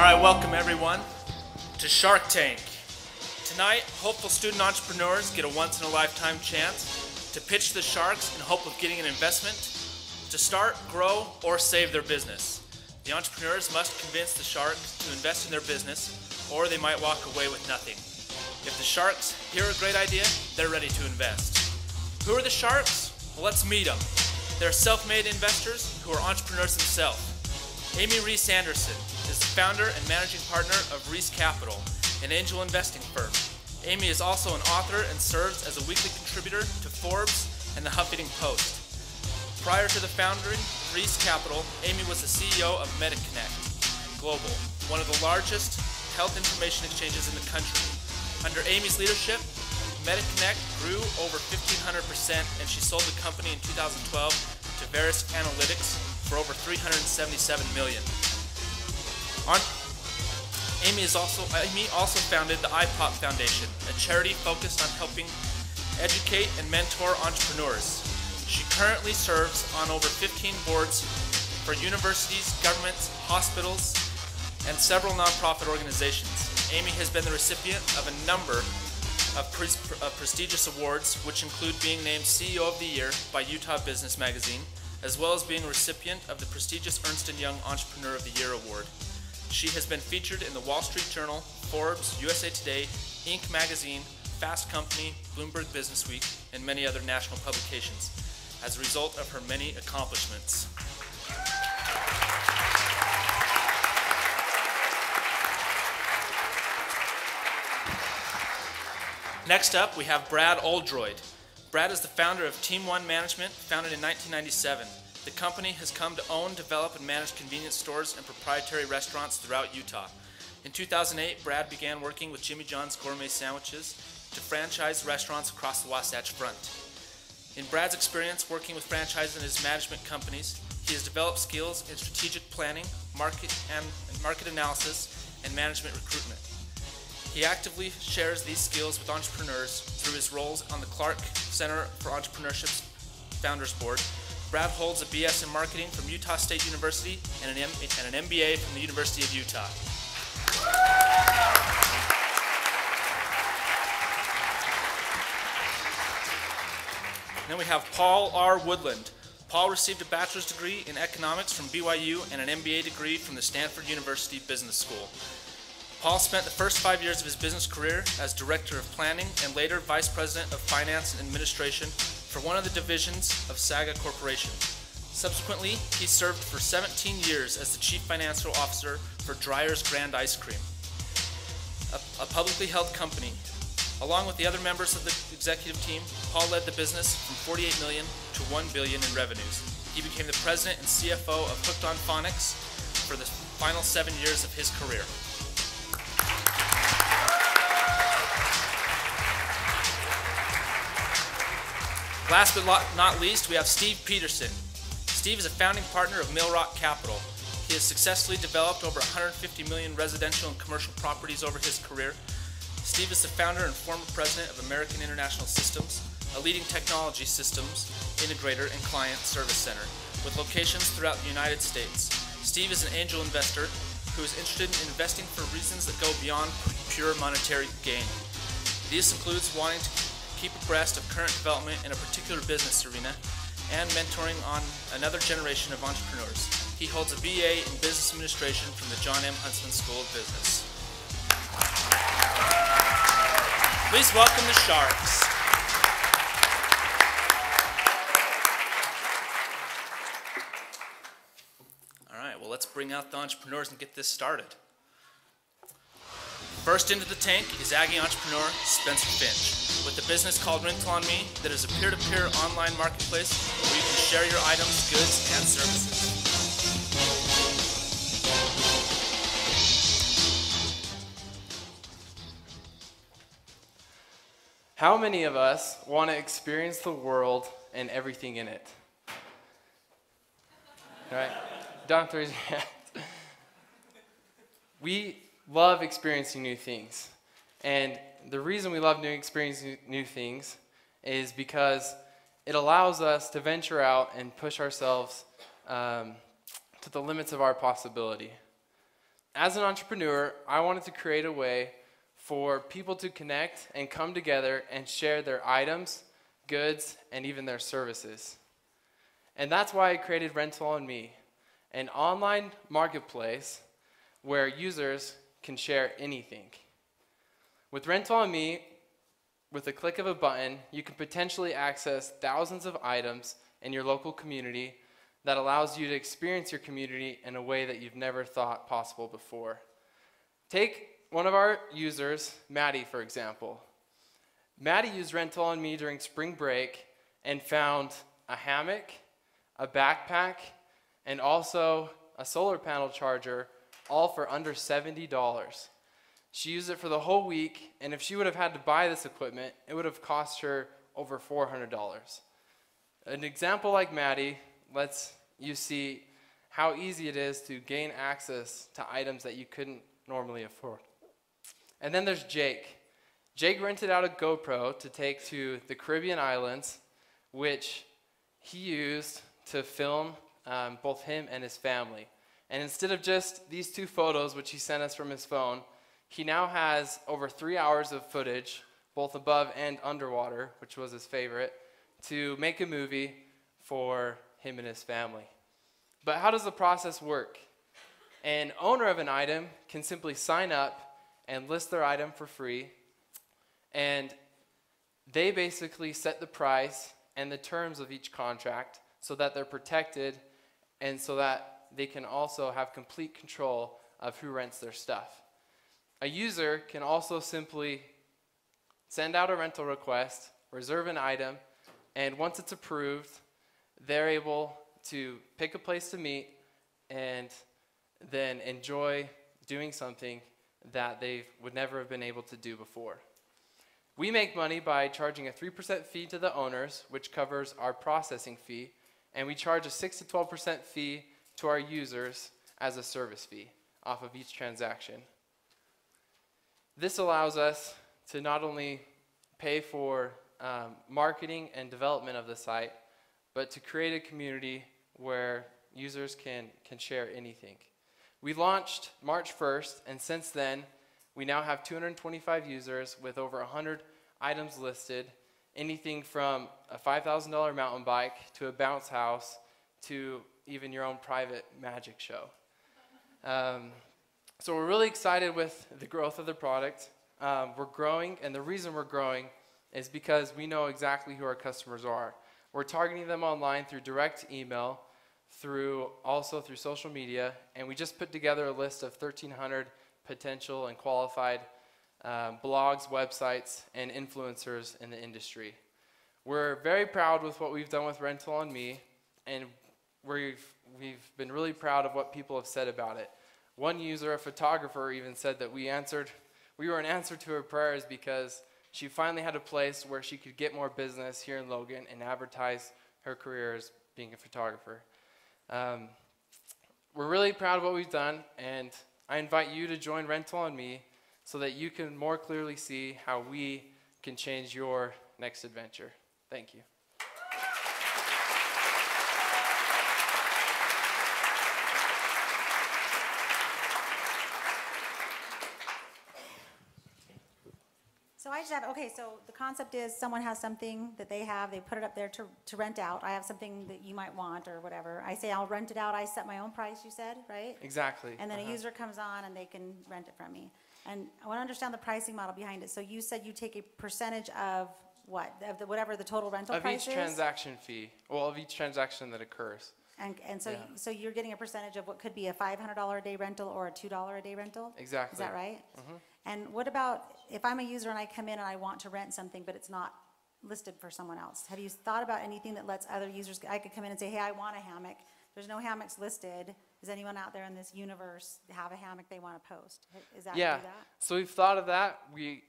right, welcome everyone to Shark Tank. Tonight, hopeful student entrepreneurs get a once-in-a-lifetime chance to pitch to the sharks in hope of getting an investment to start, grow, or save their business. The entrepreneurs must convince the sharks to invest in their business, or they might walk away with nothing. If the sharks hear a great idea, they're ready to invest. Who are the sharks? Well, let's meet them. They're self-made investors who are entrepreneurs themselves. Rees Anderson is the founder and managing partner of REES Capital, an angel investing firm. Amy is also an author and serves as a weekly contributor to Forbes and the Huffington Post. Prior to the founding of REES Capital, Amy was the CEO of MediConnect Global, one of the largest health information exchanges in the country. Under Amy's leadership, MediConnect grew over 1,500%, and she sold the company in 2012 to Verisk Analytics for over $377 million. Amy also founded the IPOP Foundation, a charity focused on helping educate and mentor entrepreneurs. She currently serves on over 15 boards for universities, governments, hospitals, and several nonprofit organizations. Amy has been the recipient of a number of prestigious awards, which include being named CEO of the Year by Utah Business Magazine, as well as being a recipient of the prestigious Ernst & Young Entrepreneur of the Year award. She has been featured in the Wall Street Journal, Forbes, USA Today, Inc. magazine, Fast Company, Bloomberg Business Week, and many other national publications as a result of her many accomplishments. Next up, we have Brad Oldroyd. Brad is the founder of Team One Management, founded in 1997. The company has come to own, develop, and manage convenience stores and proprietary restaurants throughout Utah. In 2008, Brad began working with Jimmy John's Gourmet Sandwiches to franchise restaurants across the Wasatch Front. In Brad's experience working with franchises and his management companies, he has developed skills in strategic planning, market analysis, and management recruitment. He actively shares these skills with entrepreneurs through his roles on the Clark Center for Entrepreneurship's Founders Board. Brad holds a BS in marketing from Utah State University and an MBA from the University of Utah. Then we have Paul R. Woodland. Paul received a bachelor's degree in economics from BYU and an MBA degree from the Stanford University Business School. Paul spent the first 5 years of his business career as Director of Planning and later Vice President of Finance and Administration for one of the divisions of Saga Corporation. Subsequently, he served for 17 years as the Chief Financial Officer for Dreyer's Grand Ice Cream, a publicly held company. Along with the other members of the executive team, Paul led the business from $48 million to $1 billion in revenues. He became the president and CFO of Hooked on Phonics for the final 7 years of his career. Last but not least, we have Steve Peterson. Steve is a founding partner of Mill Rock Capital. He has successfully developed over 150 million residential and commercial properties over his career. Steve is the founder and former president of American International Systems, a leading technology systems integrator and client service center with locations throughout the United States. Steve is an angel investor who is interested in investing for reasons that go beyond pure monetary gain. This includes wanting to keep abreast of current development in a particular business arena and mentoring on another generation of entrepreneurs. He holds a BA in Business Administration from the John M. Huntsman School of Business. Please welcome the Sharks. All right, well, let's bring out the entrepreneurs and get this started. First into the tank is Aggie entrepreneur Spencer Finch, with a business called Rental on Me that is a peer-to-peer online marketplace where you can share your items, goods, and services. How many of us want to experience the world and everything in it? Right? Don't raise your hand. We love experiencing new things. And the reason we love experiencing new things is because it allows us to venture out and push ourselves to the limits of our possibility. as an entrepreneur, I wanted to create a way for people to connect and come together and share their items, goods, and even their services. And that's why I created Rental on Me, an online marketplace where users can share anything. With Rental on Me, with a click of a button, you can potentially access thousands of items in your local community that allows you to experience your community in a way that you've never thought possible before. Take one of our users, Maddie, for example. Maddie used Rental on Me during spring break and found a hammock, a backpack, and also a solar panel charger, all for under $70. She used it for the whole week, and if she would have had to buy this equipment, it would have cost her over $400. An example like Maddie lets you see how easy it is to gain access to items that you couldn't normally afford. And then there's Jake. Jake rented out a GoPro to take to the Caribbean islands, which he used to film both him and his family. And instead of just these 2 photos, which he sent us from his phone, he now has over 3 hours of footage, both above and underwater, which was his favorite, to make a movie for him and his family. But how does the process work? An owner of an item can simply sign up and list their item for free, and they basically set the price and the terms of each contract so that they're protected and so that they can also have complete control of who rents their stuff. A user can also simply send out a rental request, reserve an item, and once it's approved, they're able to pick a place to meet and then enjoy doing something that they would never have been able to do before. We make money by charging a 3% fee to the owners, which covers our processing fee, and we charge a 6 to 12% fee to our users as a service fee off of each transaction. This allows us to not only pay for marketing and development of the site, but to create a community where users can share anything. We launched March 1st, and since then, we now have 225 users with over 100 items listed, anything from a $5,000 mountain bike to a bounce house to even your own private magic show. So we're really excited with the growth of the product. We're growing, and the reason we're growing is because we know exactly who our customers are. We're targeting them online through direct email, also through social media, and we just put together a list of 1,300 potential and qualified blogs, websites, and influencers in the industry. We're very proud with what we've done with Rental on Me, and we've been really proud of what people have said about it. One user, a photographer, even said that we were an answer to her prayers because she finally had a place where she could get more business here in Logan and advertise her career as being a photographer. We're really proud of what we've done, and I invite you to join Rental on Me so that you can more clearly see how we can change your next adventure. Thank you. So I just have, okay, so the concept is someone has something that they have, they put it up there to rent out. I have something that you might want or whatever. I say I'll rent it out, I set my own price, you said, right? Exactly. And then a user comes on and they can rent it from me. And I want to understand the pricing model behind it. So you said you take a percentage of what? Of the, whatever the total rental price is? Of each transaction fee, well, of each transaction that occurs. And so, Yeah. so you're getting a percentage of what could be a $500 a day rental or a $2 a day rental? Exactly. Is that right? Mm-hmm. And what about if I'm a user and I come in and I want to rent something, but it's not listed for someone else? Have you thought about anything that lets other users, I could come in and say, hey, I want a hammock. There's no hammocks listed. Does anyone out there in this universe have a hammock they want to post? Is that, Yeah, do that? so we've thought of that. We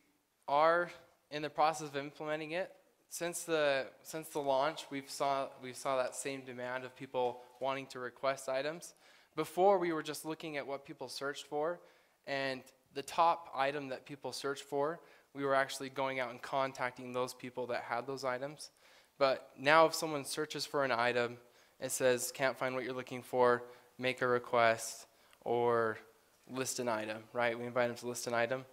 are in the process of implementing it. Since the launch, we saw that same demand of people wanting to request items. Before, we were just looking at what people searched for, and the top item that people searched for, we were actually going out and contacting those people that had those items. But now if someone searches for an item, it says, can't find what you're looking for, make a request, or list an item, right? We invite them to list an item,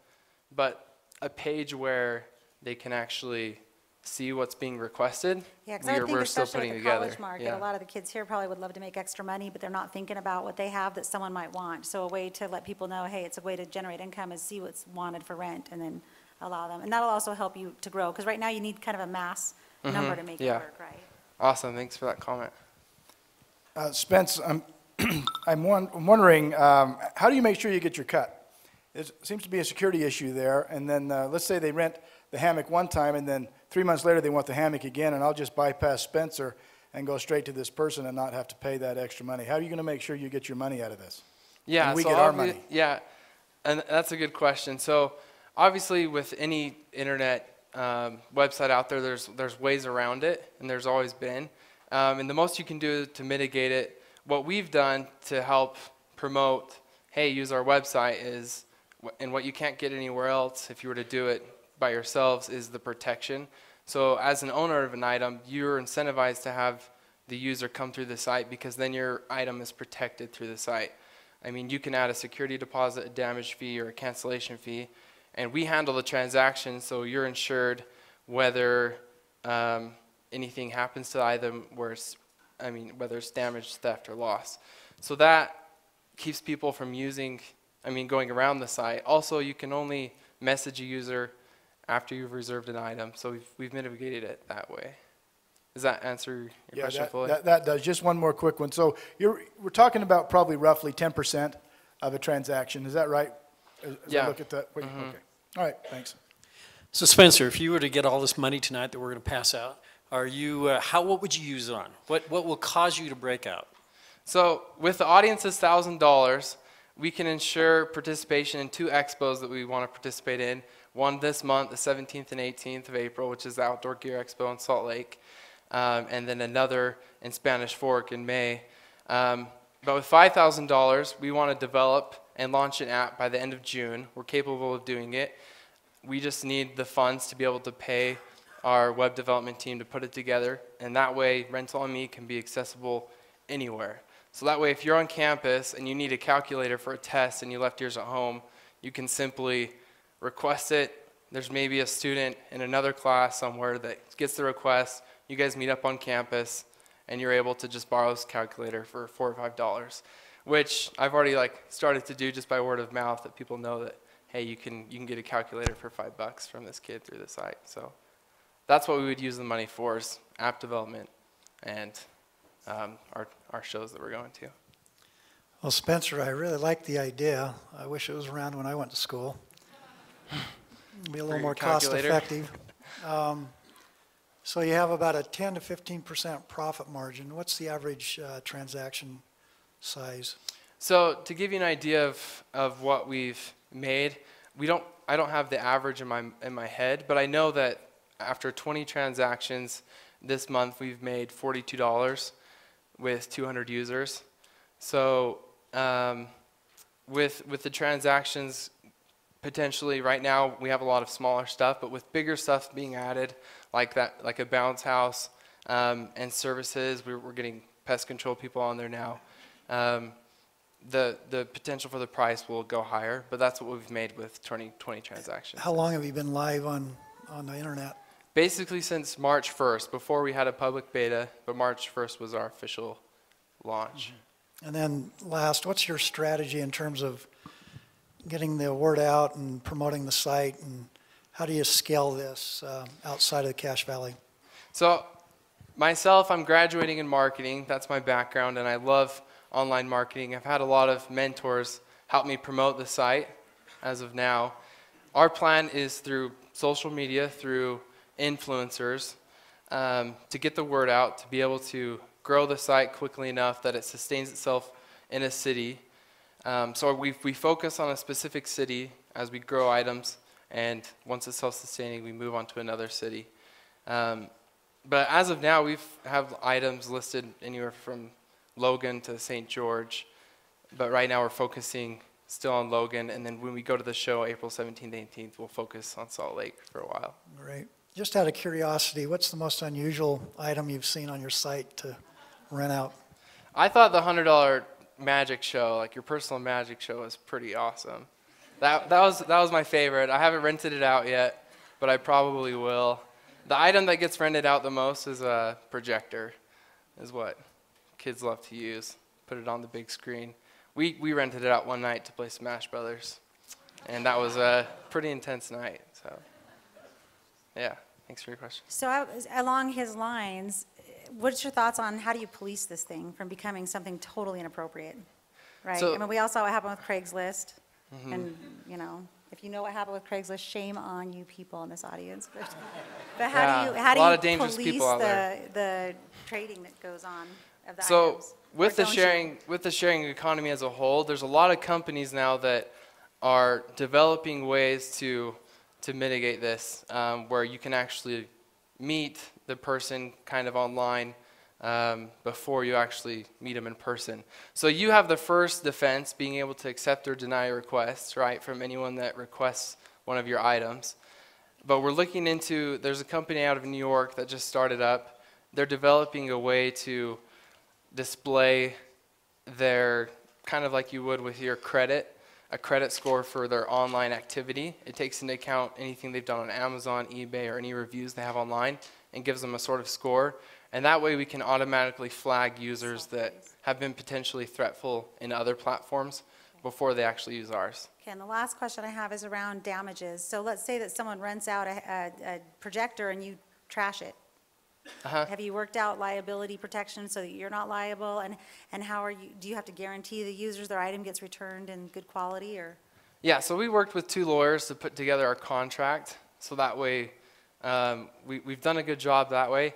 but a page where they can actually see what's being requested, Yeah, because I think we're still especially putting at the together. college market, Yeah. a lot of the kids here probably would love to make extra money, but they're not thinking about what they have that someone might want. So a way to let people know, hey, it's a way to generate income is see what's wanted for rent and then allow them. And that'll also help you to grow, because right now you need kind of a mass number to make it yeah. work, right? Awesome, thanks for that comment. Spence, I'm wondering, how do you make sure you get your cut? It seems to be a security issue there, and then let's say they rent the hammock one time, and then 3 months later they want the hammock again, and I'll just bypass Spencer and go straight to this person and not have to pay that extra money. How are you going to make sure you get your money out of this? Yeah, and we so get our money. Yeah, and that's a good question. So obviously with any internet website out there, there's ways around it, and there's always been. And the most you can do to mitigate it, what we've done to help promote, hey, use our website is, and what you can't get anywhere else if you were to do it by yourselves, is the protection. So as an owner of an item, you're incentivized to have the user come through the site, because then your item is protected through the site. I mean, you can add a security deposit, a damage fee, or a cancellation fee, and we handle the transaction, so you're insured whether anything happens to the item, whether it's damage, theft, or loss. So that keeps people from going around the site. Also, you can only message a user after you've reserved an item, so we've mitigated it that way. Does that answer your question fully? That does. Just one more quick one. So we're talking about probably roughly 10% of a transaction. Is that right? As yeah. I look at that. Okay. All right. Thanks. So Spencer, if you were to get all this money tonight that we're going to pass out, what would you use it on? What will cause you to break out? So with the audience's $1,000, we can ensure participation in 2 expos that we want to participate in. One this month, the 17th and 18th of April, which is the Outdoor Gear Expo in Salt Lake, and then another in Spanish Fork in May. But with $5,000, we want to develop and launch an app by the end of June. We're capable of doing it. We just need the funds to be able to pay our web development team to put it together, and that way Rental on Me can be accessible anywhere. So that way if you're on campus and you need a calculator for a test and you left yours at home, you can simply request it. There's maybe a student in another class somewhere that gets the request. You guys meet up on campus and you're able to just borrow this calculator for $4 or $5, which I've already started to do just by word of mouth, that people know that, hey, you can get a calculator for $5 from this kid through the site. So that's what we would use the money for, is app development and our shows that we're going to. Well, Spencer, I really like the idea. I wish it was around when I went to school. It'd be a little more cost effective. So you have about a 10 to 15% profit margin. What's the average transaction size? So to give you an idea of what we've made, I don't have the average in my head, but I know that after 20 transactions this month, we've made $42 with 200 users. So with the transactions, potentially right now we have a lot of smaller stuff, but with bigger stuff being added, like a bounce house and services, we're getting pest control people on there now. The potential for the price will go higher, but that's what we've made with 20 transactions. How long have you been live on the internet? Basically since March 1st. Before we had a public beta, but March 1st was our official launch. And then last, what's your strategy in terms of getting the word out and promoting the site, and how do you scale this outside of the Cache Valley? So myself, I'm graduating in marketing. That's my background, and I love online marketing. I've had a lot of mentors help me promote the site as of now. Our plan is through social media, through influencers, to get the word out, to be able to grow the site quickly enough that it sustains itself in a city. So we focus on a specific city as we grow items, and once it's self-sustaining, we move on to another city. But as of now, we have items listed anywhere from Logan to St. George, but right now we're focusing still on Logan, and then when we go to the show April 17th, 18th, we'll focus on Salt Lake for a while. Great. Just out of curiosity, what's the most unusual item you've seen on your site to rent out? I thought the $100 magic show, like your personal magic show, was pretty awesome. That was my favorite. I haven't rented it out yet, but I probably will. The item that gets rented out the most is a projector, is what kids love to use. Put it on the big screen. We rented it out one night to play Smash Brothers, and that was a pretty intense night. So, yeah, thanks for your question. So along his lines, what's your thoughts on how do you police this thing from becoming something totally inappropriate? Right. So- I mean, we all saw what happened with Craigslist, and you know, if you know what happened with Craigslist, shame on you people in this audience. But how do a lot of you dangerous police people out there. the trading that goes on of the So items? with Or the don't sharing economy as a whole, there's a lot of companies now that are developing ways to mitigate this, where you can actually meet the person kind of online before you actually meet them in person. So you have the first defense, being able to accept or deny requests, right, from anyone that requests one of your items. But we're looking into, there's a company out of New York that just started up. They're developing a way to display their, kind of like you would with your credit, a credit score for their online activity. It takes into account anything they've done on Amazon, eBay, or any reviews they have online, and gives them a sort of score. And that way we can automatically flag users that have been potentially threatful in other platforms before they actually use ours. Okay, and the last question I have is around damages. So let's say that someone rents out a projector and you trash it. Have you worked out liability protection so that you're not liable? And how are you, do you have to guarantee the users their item gets returned in good quality, or? Yeah, so we worked with 2 lawyers to put together our contract, so that way we've done a good job that way.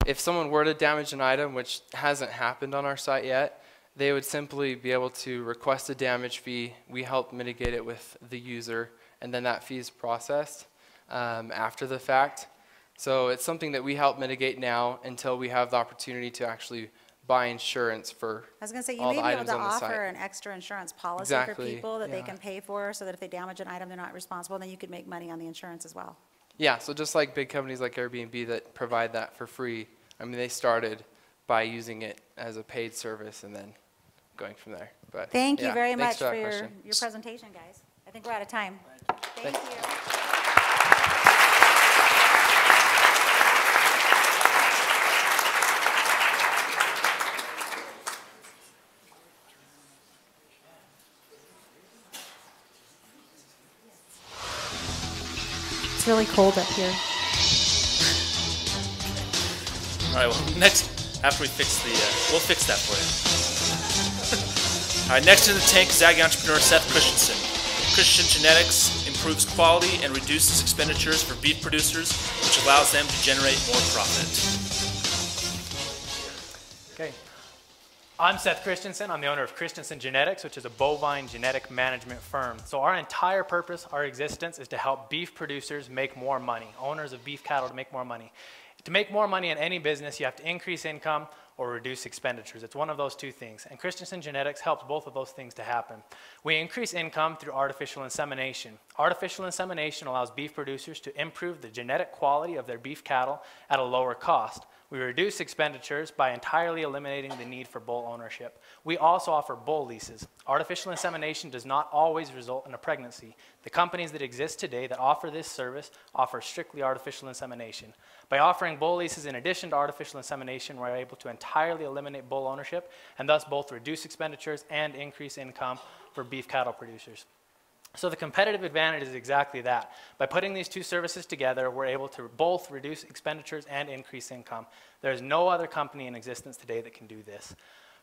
If someone were to damage an item, which hasn't happened on our site yet, they would simply be able to request a damage fee. We help mitigate it with the user, and then that fee is processed after the fact. So it's something that we help mitigate now until we have the opportunity to actually buy insurance for I was going to say, you all may the be able items to on the offer site. an extra insurance policy Exactly, for people that they yeah. can pay for, so that if they damage an item, they're not responsible, then you could make money on the insurance as well. Yeah, so just like big companies like Airbnb that provide that for free, I mean, they started by using it as a paid service and then going from there. But Thank you yeah, very thanks much that for your question. presentation, guys. I think we're out of time. Thank you. It's really cold up here. All right, well, next, after we fix the, we'll fix that for you. All right, next in the tank is ag entrepreneur Seth Christensen. Christensen Genetics improves quality and reduces expenditures for beef producers, which allows them to generate more profit. Okay. I'm Seth Christensen. I'm the owner of Christensen Genetics, which is a bovine genetic management firm. So our entire purpose, our existence, is to help beef producers make more money, owners of beef cattle to make more money. To make more money in any business, you have to increase income or reduce expenditures. It's one of those two things. And Christensen Genetics helps both of those things to happen. We increase income through artificial insemination. Artificial insemination allows beef producers to improve the genetic quality of their beef cattle at a lower cost. We reduce expenditures by entirely eliminating the need for bull ownership. We also offer bull leases. Artificial insemination does not always result in a pregnancy. The companies that exist today that offer this service offer strictly artificial insemination. By offering bull leases in addition to artificial insemination, we're able to entirely eliminate bull ownership and thus both reduce expenditures and increase income for beef cattle producers. So the competitive advantage is exactly that. By putting these two services together, we're able to both reduce expenditures and increase income. There's no other company in existence today that can do this.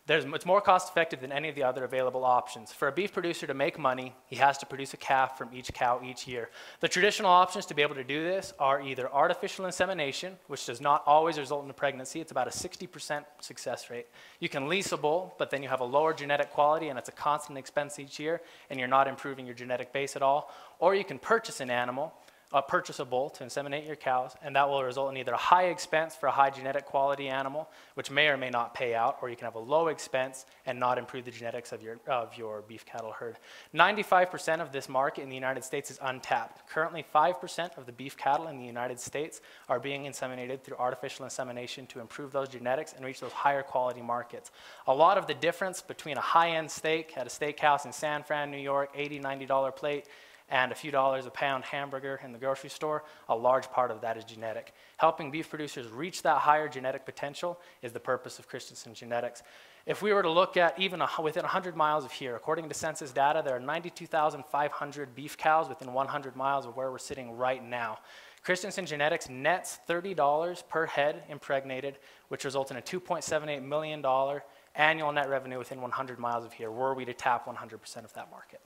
It's more cost effective than any of the other available options. For a beef producer to make money, he has to produce a calf from each cow each year. The traditional options to be able to do this are either artificial insemination, which does not always result in a pregnancy. It's about a 60% success rate. You can lease a bull, but then you have a lower genetic quality and it's a constant expense each year and you're not improving your genetic base at all. Or you can purchase an animal, purchase a bull to inseminate your cows, and that will result in either a high expense for a high genetic quality animal, which may or may not pay out, or you can have a low expense and not improve the genetics of your beef cattle herd. 95% of this market in the United States is untapped. Currently, 5% of the beef cattle in the United States are being inseminated through artificial insemination to improve those genetics and reach those higher quality markets. A lot of the difference between a high-end steak at a steakhouse in San Fran, New York, $80, $90 plate, and a few dollars a pound hamburger in the grocery store, a large part of that is genetic. Helping beef producers reach that higher genetic potential is the purpose of Christensen Genetics. If we were to look at even within 100 miles of here, according to census data, there are 92,500 beef cows within 100 miles of where we're sitting right now. Christensen Genetics nets $30 per head impregnated, which results in a $2.78 million annual net revenue within 100 miles of here, were we to tap 100% of that market.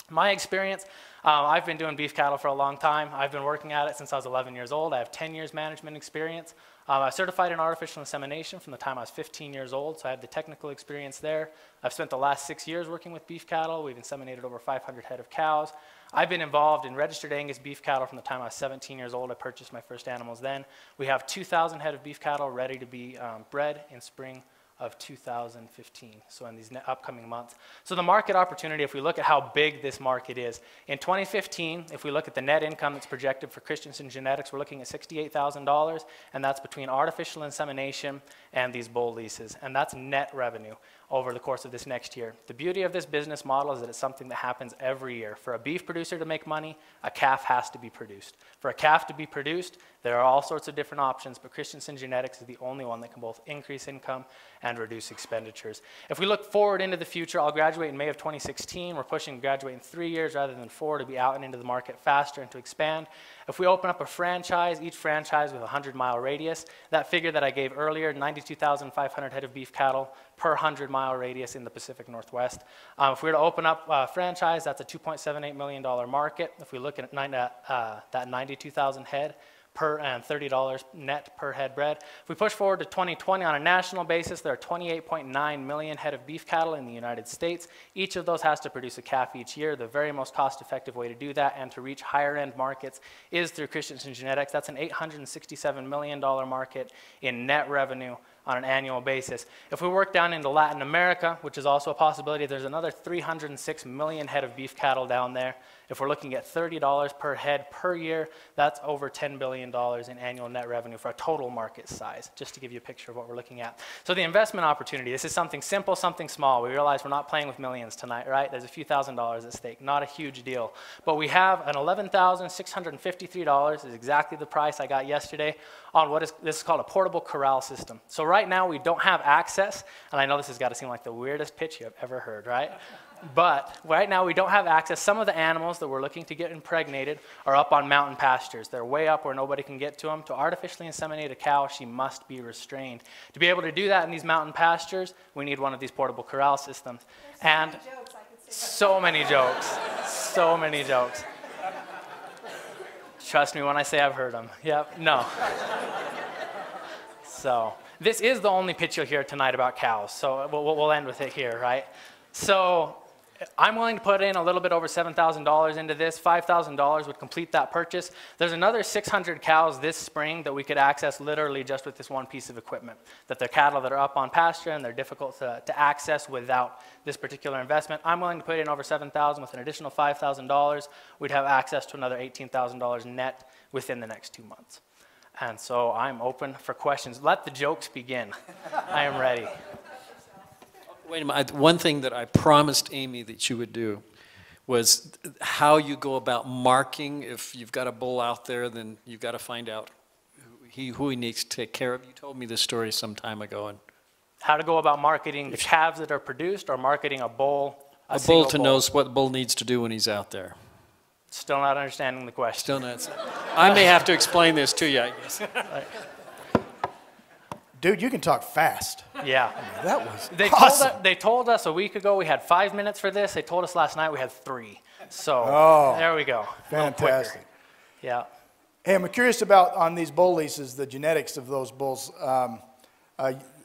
My experience, I've been doing beef cattle for a long time. I've been working at it since I was 11 years old. I have 10 years management experience. I certified in artificial insemination from the time I was 15 years old, so I have the technical experience there. I've spent the last 6 years working with beef cattle. We've inseminated over 500 head of cows. I've been involved in registered Angus beef cattle from the time I was 17 years old. I purchased my first animals then. We have 2,000 head of beef cattle ready to be bred in spring of 2015, so in these upcoming months. So the market opportunity, if we look at how big this market is, in 2015, if we look at the net income that's projected for Christensen Genetics, we're looking at $68,000, and that's between artificial insemination and these bull leases, and that's net revenue over the course of this next year. The beauty of this business model is that it's something that happens every year. For a beef producer to make money, a calf has to be produced. For a calf to be produced, there are all sorts of different options, but Christensen Genetics is the only one that can both increase income and reduce expenditures. If we look forward into the future, I'll graduate in May of 2016. We're pushing to graduate in 3 years rather than 4 to be out and into the market faster and to expand. If we open up a franchise, each franchise with a 100-mile radius, that figure that I gave earlier, 92,500 head of beef cattle per 100-mile radius in the Pacific Northwest. If we were to open up a franchise, that's a $2.78 million market. If we look at that 92,000 head, and $30 net per head bred. If we push forward to 2020 on a national basis, there are 28.9 million head of beef cattle in the United States. Each of those has to produce a calf each year. The very most cost-effective way to do that and to reach higher-end markets is through Christensen Genetics. That's an $867 million market in net revenue on an annual basis. If we work down into Latin America, which is also a possibility, there's another 306 million head of beef cattle down there. If we're looking at $30 per head per year, that's over $10 billion in annual net revenue for a total market size, just to give you a picture of what we're looking at. So the investment opportunity, this is something simple, something small. We realize we're not playing with millions tonight, right? There's a few $1,000s at stake, not a huge deal. But we have an $11,653 is exactly the price I got yesterday on this is called a portable corral system. So right now we don't have access, and I know this has got to seem like the weirdest pitch you have ever heard, right? But right now we don't have access. Some of the animals that we're looking to get impregnated are up on mountain pastures. They're way up where nobody can get to them. To artificially inseminate a cow, she must be restrained. To be able to do that in these mountain pastures, we need one of these portable corral systems. And so many jokes, so many jokes. Trust me when I say I've heard them. Yep, no. So this is the only pitch you'll hear tonight about cows. So we'll end with it here, right? So I'm willing to put in a little bit over $7,000 into this. $5,000 would complete that purchase. There's another 600 cows this spring that we could access literally just with this one piece of equipment. That they're cattle that are up on pasture and they're difficult to access without this particular investment. I'm willing to put in over $7,000 with an additional $5,000. We'd have access to another $18,000 net within the next 2 months. And so I'm open for questions. Let the jokes begin. I am ready. Wait a minute. One thing that I promised Amy that you would do was how you go about marking. If you've got a bull out there, then you've got to find out who he needs to take care of. You told me this story some time ago. And how to go about marketing the calves that are produced or marketing a bull? A bull to know what the bull needs to do when he's out there. Still not understanding the question. Still not. I may have to explain this to you, I guess. Dude, you can talk fast. Yeah. I mean, that was awesome. They told us a week ago we had 5 minutes for this. They told us last night we had 3. So there we go. Fantastic. Yeah. Hey, I'm curious about on these bull leases, the genetics of those bulls.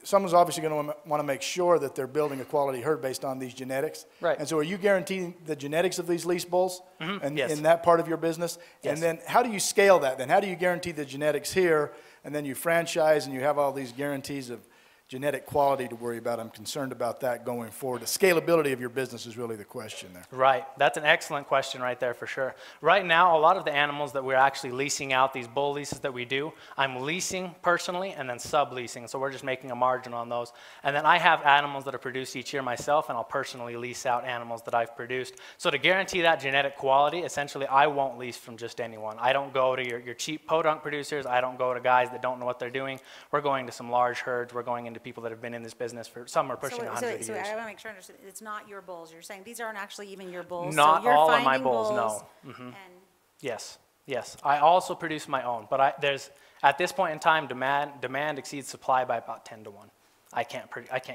someone's obviously going to want to make sure that they're building a quality herd based on these genetics. Right. And so are you guaranteeing the genetics of these lease bulls and Yes. in that part of your business? Yes. And then how do you scale that then? How do you guarantee the genetics here, and then you franchise and you have all these guarantees of genetic quality to worry about? I'm concerned about that going forward. The scalability of your business is really the question there. Right. That's an excellent question right there for sure. Right now, a lot of the animals that we're actually leasing out, these bull leases that we do, I'm leasing personally and then subleasing. So we're just making a margin on those. And then I have animals that are produced each year myself, and I'll personally lease out animals that I've produced. So to guarantee that genetic quality, essentially, I won't lease from just anyone. I don't go to your cheap podunk producers. I don't go to guys that don't know what they're doing. We're going to some large herds. We're going into people that have been in this business for, some are pushing 100 years. So I want to make sure I understand, it's not your bulls. You're saying these aren't actually even your bulls. Not so you're all of my finding bulls, no. And Yes, yes. I also produce my own, but there's, at this point in time, demand exceeds supply by about 10 to 1. I can't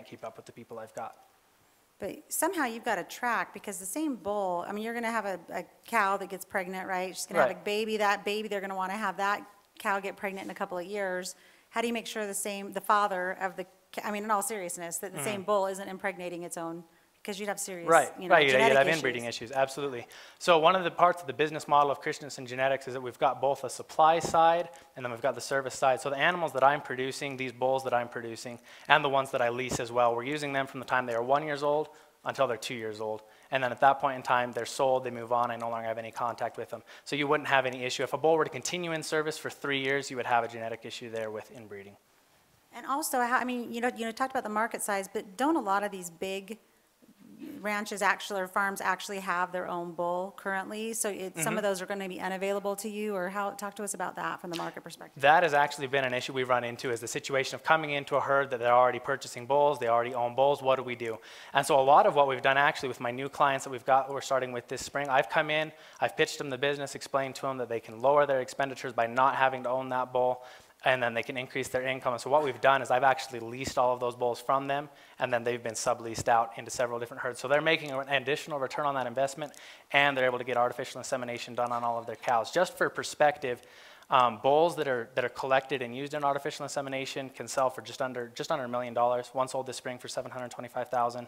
keep up with the people I've got. But somehow you've got to track, because the same bull, I mean, you're going to have a cow that gets pregnant, right? She's going to have Right. a baby. That baby, they're going to want to have that cow get pregnant in a couple of years. How do you make sure the father of the, I mean, in all seriousness, that the same bull isn't impregnating its own? Because you'd have serious, Right, you know, right. You'd genetic have issues. inbreeding issues, absolutely. So one of the parts of the business model of Christensen Genetics is that we've got both a supply side and then we've got the service side. So the animals that I'm producing, these bulls that I'm producing, and the ones that I lease as well, we're using them from the time they are 1 year old until they're 2 years old. And then at that point in time, they're sold, they move on, I no longer have any contact with them. So you wouldn't have any issue. If a bull were to continue in service for 3 years, you would have a genetic issue there with inbreeding. And also, I mean, you talked about the market size, but don't a lot of these big ranches actually, or farms actually have their own bull currently? So some of those are going to be unavailable to you, or talk to us about that from the market perspective. That has actually been an issue we've run into, is the situation of coming into a herd that they're already purchasing bulls, they already own bulls. What do we do? And so a lot of what we've done actually with my new clients that we're starting with this spring, I've come in, I've pitched them the business, explained to them that they can lower their expenditures by not having to own that bull, and then they can increase their income. And so what we've done is I've actually leased all of those bulls from them, and then they've been subleased out into several different herds. So they're making an additional return on that investment, and they're able to get artificial insemination done on all of their cows. Just for perspective, bulls that are collected and used in artificial insemination can sell for just under $1 million. One sold this spring for $725,000,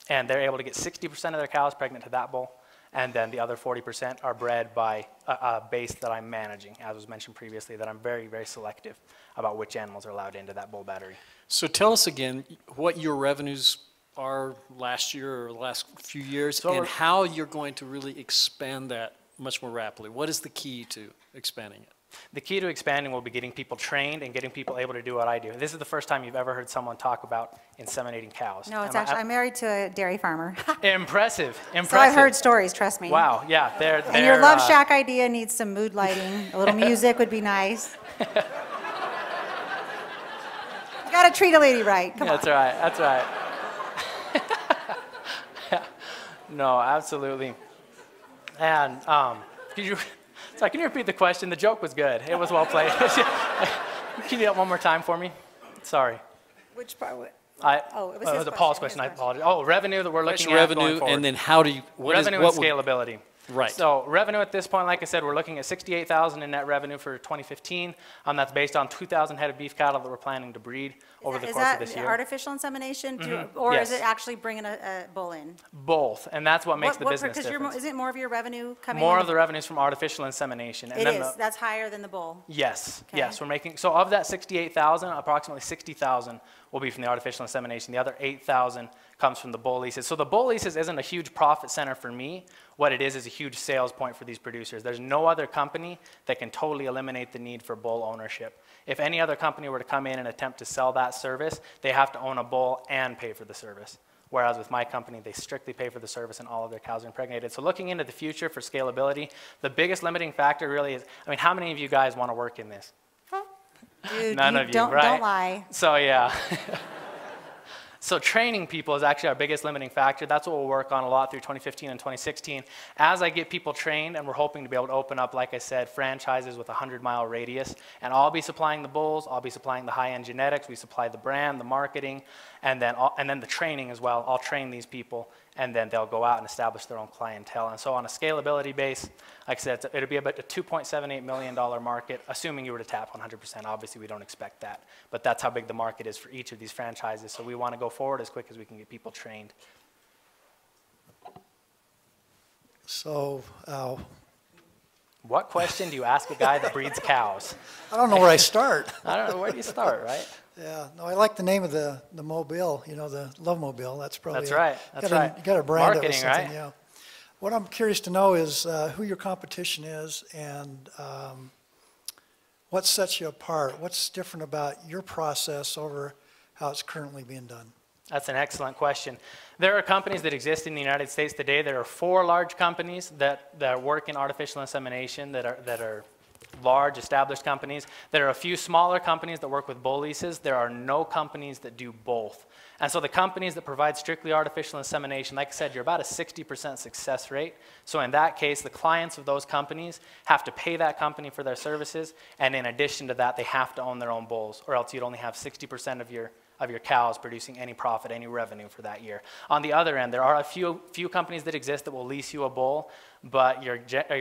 and they're able to get 60% of their cows pregnant to that bull. And then the other 40% are bred by a base that I'm managing, as was mentioned previously, that I'm very, very selective about which animals are allowed into that bull battery. So tell us again what your revenues are last year or the last few years, and how you're going to really expand that much more rapidly. What is the key to expanding it? The key to expanding will be getting people trained and getting people able to do what I do. This is the first time you've ever heard someone talk about inseminating cows. No, it's actually, I'm married to a dairy farmer. Impressive, impressive. So I've heard stories, trust me. Wow, yeah. And your Love Shack idea needs some mood lighting. A little music would be nice. You got to treat a lady right. Come on. That's right, that's right. No, absolutely. And sorry, can you repeat the question? The joke was good. It was well played. Can you do that one more time for me? Sorry. Which part? It was Paul's question. I apologize. Oh, revenue that we're looking at going forward. And then how do you, revenue and scalability. Right. So revenue at this point, like I said, we're looking at $68,000 in net revenue for 2015. That's based on 2,000 head of beef cattle that we're planning to breed over the course of this year. Is that artificial insemination, or Yes. is it actually bringing a bull in? Both, and that's what makes the business difference. Isn't more of your revenue coming More in? of the revenues from artificial insemination. And It then is. That's higher than the bull. Yes, Okay. yes, we're making, so of that 68,000, approximately 60,000 will be from the artificial insemination. The other 8,000 comes from the bull leases. So the bull leases isn't a huge profit center for me. What it is a huge sales point for these producers. There's no other company that can totally eliminate the need for bull ownership. If any other company were to come in and attempt to sell that service, they have to own a bull and pay for the service. Whereas with my company, they strictly pay for the service and all of their cows are impregnated. So looking into the future for scalability, the biggest limiting factor really is, I mean, how many of you guys want to work in this? Dude, None of you, don't right? Don't lie. So yeah. So training people is actually our biggest limiting factor. That's what we'll work on a lot through 2015 and 2016. As I get people trained, and we're hoping to be able to open up, like I said, franchises with a 100-mile radius, and I'll be supplying the bulls, I'll be supplying the high-end genetics, we supply the brand, the marketing, and then the training as well. I'll train these people, and then they'll go out and establish their own clientele. And so on a scalability base, like I said, it'll be about a $2.78 million market, assuming you were to tap 100%. Obviously, we don't expect that, but that's how big the market is for each of these franchises. So we want to go forward as quick as we can get people trained. So, What question do you ask a guy that breeds cows? I don't know where I start. I don't know, where do you start, right? Yeah, no, I like the name of the mobile, you know, the Love Mobile. That's probably That's right. That's right. You got to brand it with Marketing, something, right? yeah. What I'm curious to know is who your competition is and what sets you apart. What's different about your process over how it's currently being done? That's an excellent question. There are companies that exist in the United States today. There are 4 large companies that work in artificial insemination that are large established companies. There are a few smaller companies that work with bull leases. There are no companies that do both. And so the companies that provide strictly artificial insemination, like I said, you're about a 60% success rate. So in that case, the clients of those companies have to pay that company for their services, and in addition to that, they have to own their own bulls, or else you'd only have 60% of your cows producing any profit, any revenue for that year. On the other end, there are a few companies that exist that will lease you a bull, but your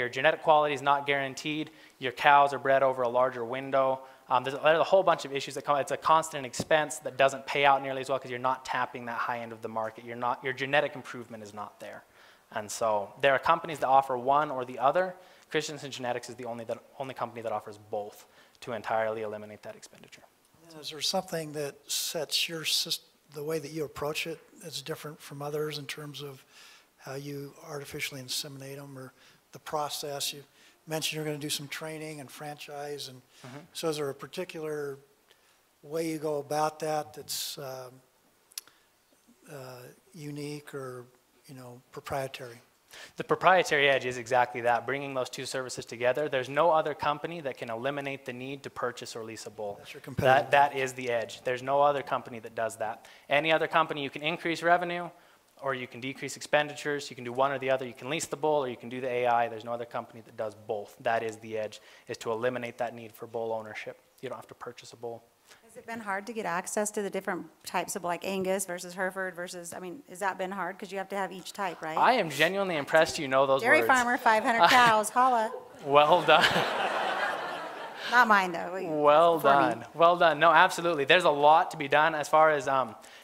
genetic quality is not guaranteed. Your cows are bred over a larger window. There's a whole bunch of issues that come. It's a constant expense that doesn't pay out nearly as well because you're not tapping that high end of the market. Your genetic improvement is not there. And so there are companies that offer one or the other. Christensen Genetics is the only company that offers both to entirely eliminate that expenditure. Is there something that sets the way that you approach it is different from others in terms of how you artificially inseminate them or the process? You mentioned you're going to do some training and franchise, and so is there a particular way you go about that that's unique or, you know, proprietary? The proprietary edge is exactly that, bringing those two services together. There's no other company that can eliminate the need to purchase or lease a bull. That's your competitive. That is the edge. There's no other company that does that. Any other company, you can increase revenue or you can decrease expenditures. You can do one or the other. You can lease the bull or you can do the AI. There's no other company that does both. That is the edge, is to eliminate that need for bull ownership. You don't have to purchase a bull. Has it been hard to get access to the different types of like Angus versus Hereford versus, I mean, has that been hard? Because you have to have each type, right? I am genuinely impressed you know those Dairy words. farmer, 500 cows, holla. Well done. Not mine though. Well for me. done. Well done. No, absolutely. There's a lot to be done as far as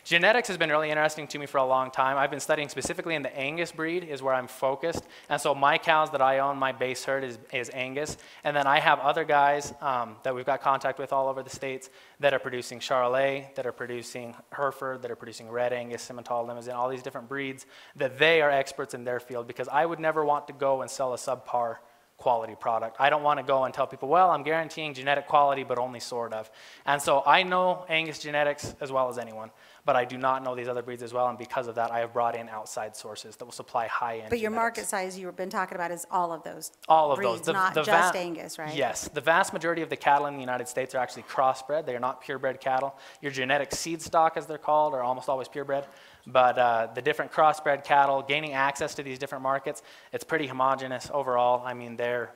genetics has been really interesting to me for a long time. I've been studying specifically in the Angus breed is where I'm focused. And so my cows that I own, my base herd is Angus. And then I have other guys that we've got contact with all over the states that are producing Charolais, that are producing Hereford, that are producing Red Angus, Simmental, Limousin, all these different breeds that they are experts in their field, because I would never want to go and sell a subpar quality product. I don't want to go and tell people, well, I'm guaranteeing genetic quality, but only sort of. And so I know Angus genetics as well as anyone, but I do not know these other breeds as well, and because of that, I have brought in outside sources that will supply high-end But your genetics. market size you've been talking about is all of those All of breeds, those. not just Angus, right? Yes. The vast majority of the cattle in the United States are actually crossbred. They are not purebred cattle. Your genetic seed stock, as they're called, are almost always purebred. But the different crossbred cattle, gaining access to these different markets, it's pretty homogeneous overall. I mean, they're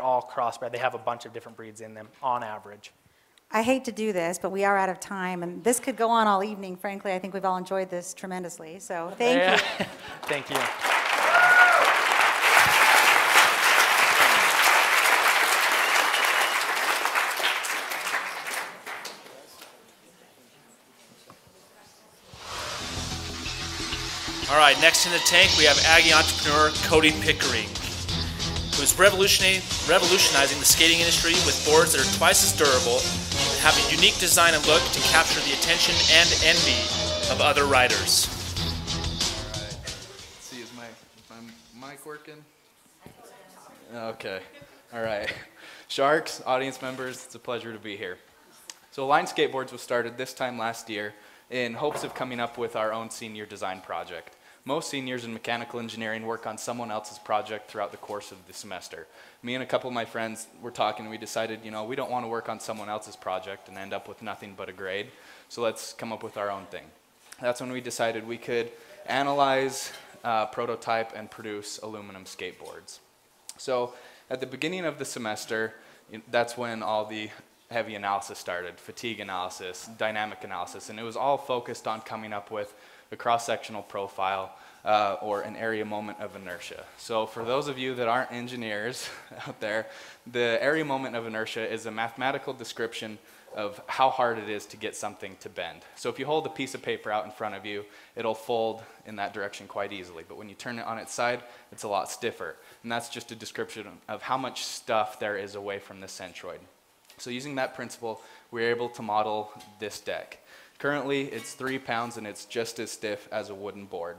all crossbred. They have a bunch of different breeds in them on average. I hate to do this, but we are out of time, and this could go on all evening. Frankly, I think we've all enjoyed this tremendously, so thank you. Thank you. All right, next in the tank, we have Aggie entrepreneur Cody Pickering, who is revolutionizing the skating industry with boards that are twice as durable and have a unique design and look to capture the attention and envy of other riders. All right. Let's see, is my mic working? Okay. All right. Sharks, audience members, it's a pleasure to be here. So Align Skateboards was started this time last year in hopes of coming up with our own senior design project. Most seniors in mechanical engineering work on someone else's project throughout the course of the semester. Me and a couple of my friends were talking, and we decided, you know, we don't want to work on someone else's project and end up with nothing but a grade, so let's come up with our own thing. That's when we decided we could analyze, prototype, and produce aluminum skateboards. So at the beginning of the semester, that's when all the heavy analysis started, fatigue analysis, dynamic analysis, and it was all focused on coming up with a cross-sectional profile, or an area moment of inertia. So for those of you that aren't engineers out there, the area moment of inertia is a mathematical description of how hard it is to get something to bend. So if you hold a piece of paper out in front of you, it'll fold in that direction quite easily. But when you turn it on its side, it's a lot stiffer. And that's just a description of how much stuff there is away from the centroid. So using that principle, we're able to model this deck. Currently, it's 3 pounds and it's just as stiff as a wooden board.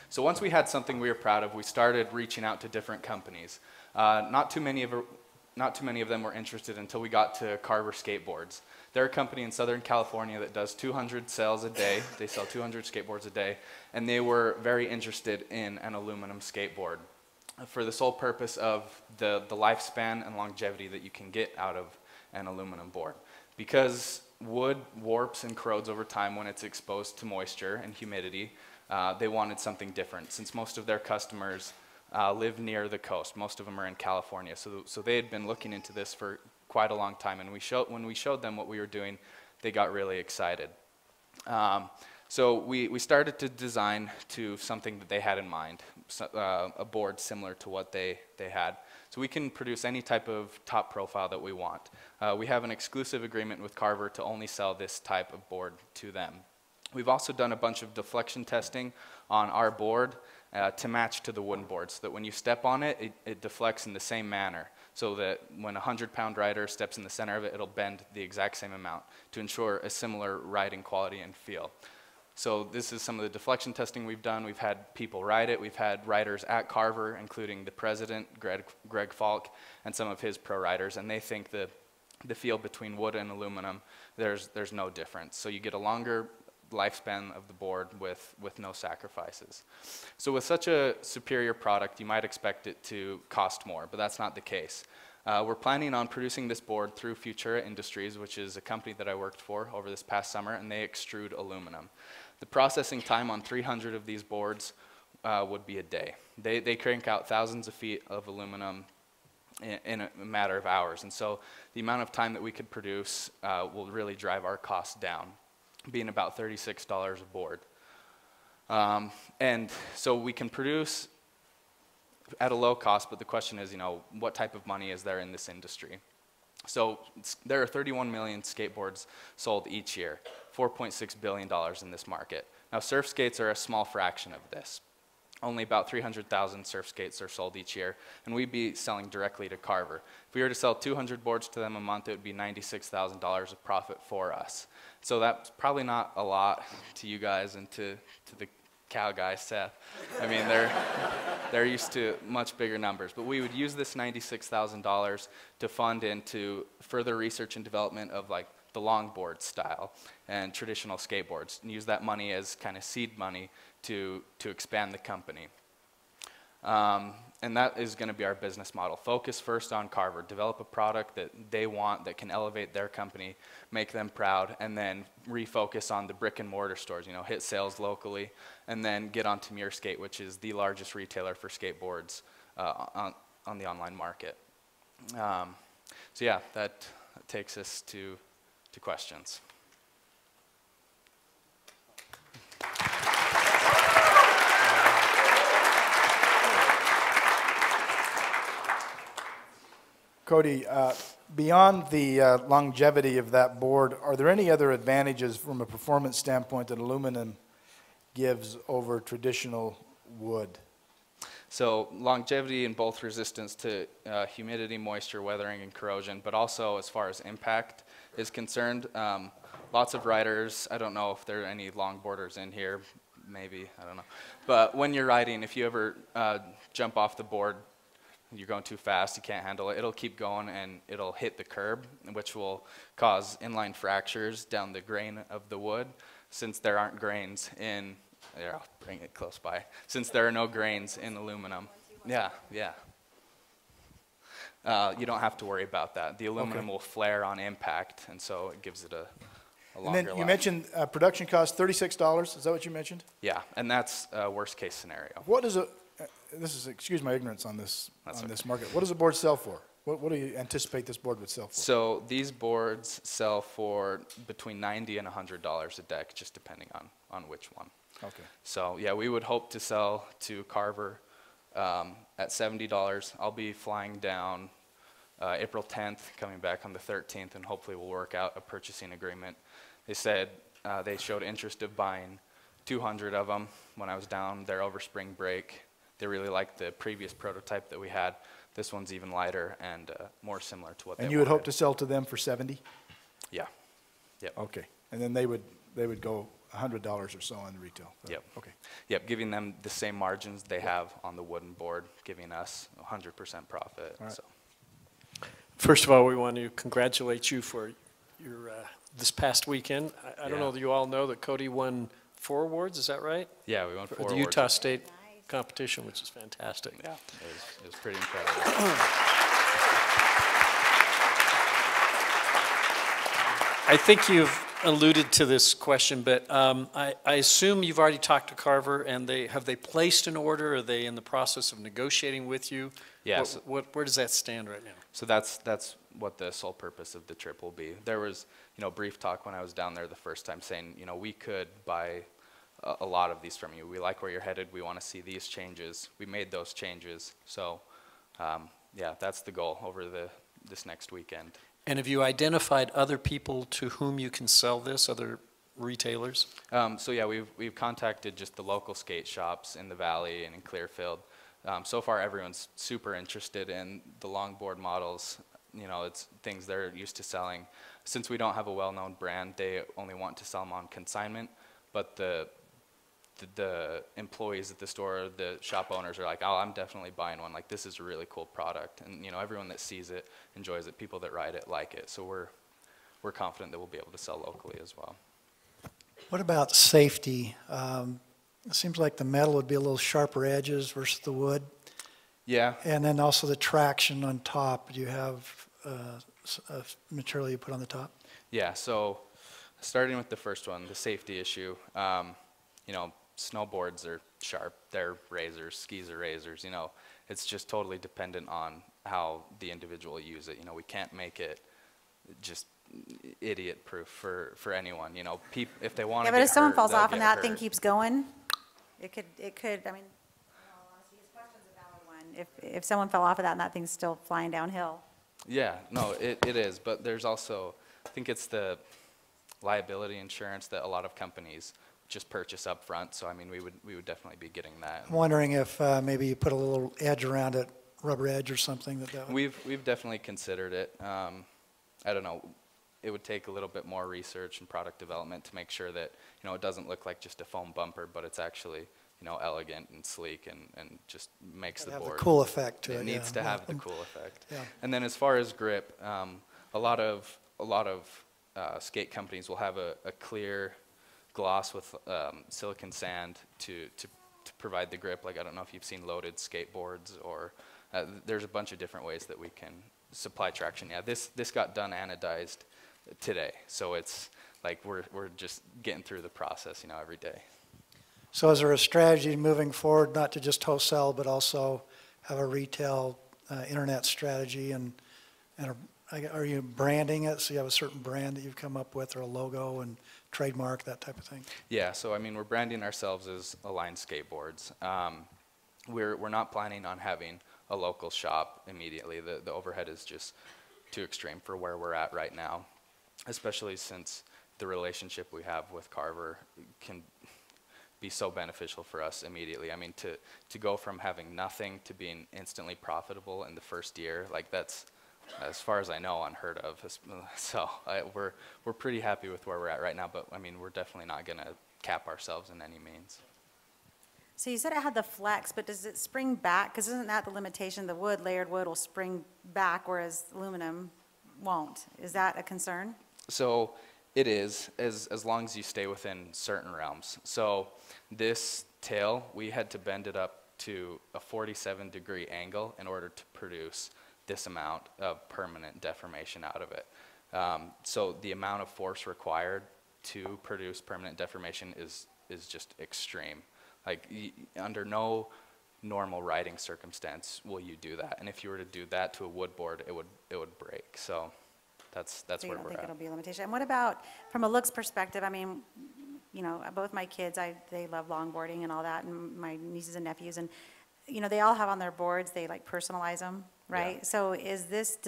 So once we had something we were proud of, we started reaching out to different companies. Not too many of them were interested until we got to Carver Skateboards. They're a company in Southern California that does 200 sales a day. They sell 200 skateboards a day, and they were very interested in an aluminum skateboard for the sole purpose of the lifespan and longevity that you can get out of an aluminum board. Because wood warps and corrodes over time when it's exposed to moisture and humidity, they wanted something different. Since most of their customers live near the coast, most of them are in California, so they had been looking into this for quite a long time, and when we showed them what we were doing, they got really excited. So we started to design to something that they had in mind, a board similar to what they had. So we can produce any type of top profile that we want. We have an exclusive agreement with Carver to only sell this type of board to them. We've also done a bunch of deflection testing on our board to match to the wooden board, so that when you step on it, it deflects in the same manner, so that when a 100-pound rider steps in the center of it, it'll bend the exact same amount to ensure a similar riding quality and feel. So this is some of the deflection testing we've done. We've had people ride it. We've had riders at Carver, including the president, Greg Falk, and some of his pro riders, and they think the feel between wood and aluminum, there's no difference. So you get a longer lifespan of the board with no sacrifices. So with such a superior product, you might expect it to cost more, but that's not the case. We're planning on producing this board through Futura Industries, which is a company that I worked for over this past summer, and they extrude aluminum. The processing time on 300 of these boards would be a day. They crank out thousands of feet of aluminum in a matter of hours, and so the amount of time that we could produce will really drive our costs down, being about $36 a board. And so we can produce at a low cost, but the question is, what type of money is there in this industry? So there are 31 million skateboards sold each year, $4.6 billion in this market. Now surf skates are a small fraction of this. Only about 300,000 surf skates are sold each year, and we'd be selling directly to Carver. If we were to sell 200 boards to them a month, it would be $96,000 of profit for us. So that's probably not a lot to you guys and to the cow guy, Seth. I mean, they're used to much bigger numbers. But we would use this $96,000 to fund into further research and development of like the longboard style and traditional skateboards, and use that money as kind of seed money to expand the company. And that is going to be our business model. Focus first on Carver. Develop a product that they want that can elevate their company, make them proud, and then refocus on the brick and mortar stores, hit sales locally, and then get onto Skate, which is the largest retailer for skateboards on the online market. So yeah, that takes us to questions. Cody, beyond the longevity of that board, are there any other advantages from a performance standpoint that aluminum gives over traditional wood? So longevity in both resistance to humidity, moisture, weathering, and corrosion, but also as far as impact is concerned. Lots of riders, I don't know if there are any longboarders in here, maybe, I don't know. But when you're riding, if you ever jump off the board, you're going too fast, you can't handle it, it'll keep going and it'll hit the curb, which will cause inline fractures down the grain of the wood. Since there aren't grains in, here, I'll bring it close by, since there are no grains in aluminum. Yeah. You don't have to worry about that. The aluminum will flare on impact, and so it gives it a longer life. And then you mentioned production cost $36, is that what you mentioned? Yeah, and that's a worst case scenario. What is excuse my ignorance on this market. What does a board sell for? What do you anticipate this board would sell for? So these boards sell for between $90 and $100 a deck, just depending on which one. Okay. So yeah, we would hope to sell to Carver at $70. I'll be flying down April 10th, coming back on the 13th, and hopefully we'll work out a purchasing agreement. They said they showed interest of buying 200 of them when I was down there over spring break. They really liked the previous prototype that we had. This one's even lighter and more similar to what they And you would hope wanted. to sell to them for 70? Yeah. Yep. Okay. And then they would go $100 or so on the retail? Yep. Okay. Yep, giving them the same margins they have on the wooden board, giving us 100% profit. All right. So. First of all, we want to congratulate you for your this past weekend. I don't Yeah. know that you all know that Cody won 4 awards, is that right? Yeah, we won 4 For the awards. Utah State competition, which is fantastic. Yeah, it was pretty incredible. I think you've alluded to this question, but I assume you've already talked to Carver, and have they placed an order? Are they in the process of negotiating with you? Yes. Where does that stand right now? So that's what the sole purpose of the trip will be. There was, brief talk when I was down there the first time saying, we could buy a lot of these from you. We like where you're headed. We want to see these changes. We made those changes. So, yeah, that's the goal over this next weekend. And have you identified other people to whom you can sell this, other retailers? So yeah, we've contacted just the local skate shops in the valley and in Clearfield. So far, everyone's super interested in the longboard models. It's things they're used to selling. Since we don't have a well-known brand, they only want to sell them on consignment. But the employees at the store, the shop owners are like, oh, I'm definitely buying one. Like, this is a really cool product. And, everyone that sees it enjoys it. People that ride it like it. So we're confident that we'll be able to sell locally as well. What about safety? It seems like the metal would be a little sharper edges versus the wood. Yeah. And then also the traction on top. Do you have a material you put on the top? Yeah, so starting with the first one, the safety issue, snowboards are sharp, they're razors, skis are razors, it's just totally dependent on how the individual use it. We can't make it just idiot proof for anyone. If they want to Yeah, but if someone falls they'll off and get that thing hurt. keeps going, it could, I mean, in all honesty, his question's a valid one. If someone fell off of that and that thing's still flying downhill. Yeah, no, it is, but there's also, I think it's the liability insurance that a lot of companies just purchase up front. So I mean, we would definitely be getting that. I'm wondering if maybe you put a little edge around it, rubber edge or something that would... We've definitely considered it. I don't know. It would take a little bit more research and product development to make sure that it doesn't look like just a foam bumper, but it's actually elegant and sleek and just makes the have board. the cool effect to it. It needs to have the cool effect. Yeah. And then as far as grip, a lot of skate companies will have a clear gloss with silicon sand to provide the grip. Like, I don't know if you've seen loaded skateboards, or there's a bunch of different ways that we can supply traction. Yeah, this got done anodized today, so it's like we're just getting through the process, every day. So is there a strategy moving forward, not to just wholesale, but also have a retail internet strategy, and are you branding it? So you have a certain brand that you've come up with, or a logo and trademark, that type of thing? Yeah, so I mean, we're branding ourselves as Align Skateboards. We're not planning on having a local shop immediately. The overhead is just too extreme for where we're at right now, especially since the relationship we have with Carver can be so beneficial for us immediately. I mean, to go from having nothing to being instantly profitable in the first year, like, that's, as far as I know, unheard of. So we're pretty happy with where we're at right now, but I mean, we're definitely not going to cap ourselves in any means. So you said it had the flex, but does it spring back? Because isn't that the limitation? The wood, layered wood, will spring back, whereas aluminum won't. Is that a concern? So it is, as long as you stay within certain realms. So this tail, we had to bend it up to a 47-degree angle in order to produce this amount of permanent deformation out of it. So the amount of force required to produce permanent deformation is just extreme. Like, under no normal riding circumstance will you do that. And if you were to do that to a wood board, it would break. So that's So you where don't we're think at. it'll be a limitation? And what about, from a looks perspective, I mean, you know, both my kids, they love longboarding and all that, and my nieces and nephews, and, you know, they all have on their boards, they like personalize them, right? Yeah. So does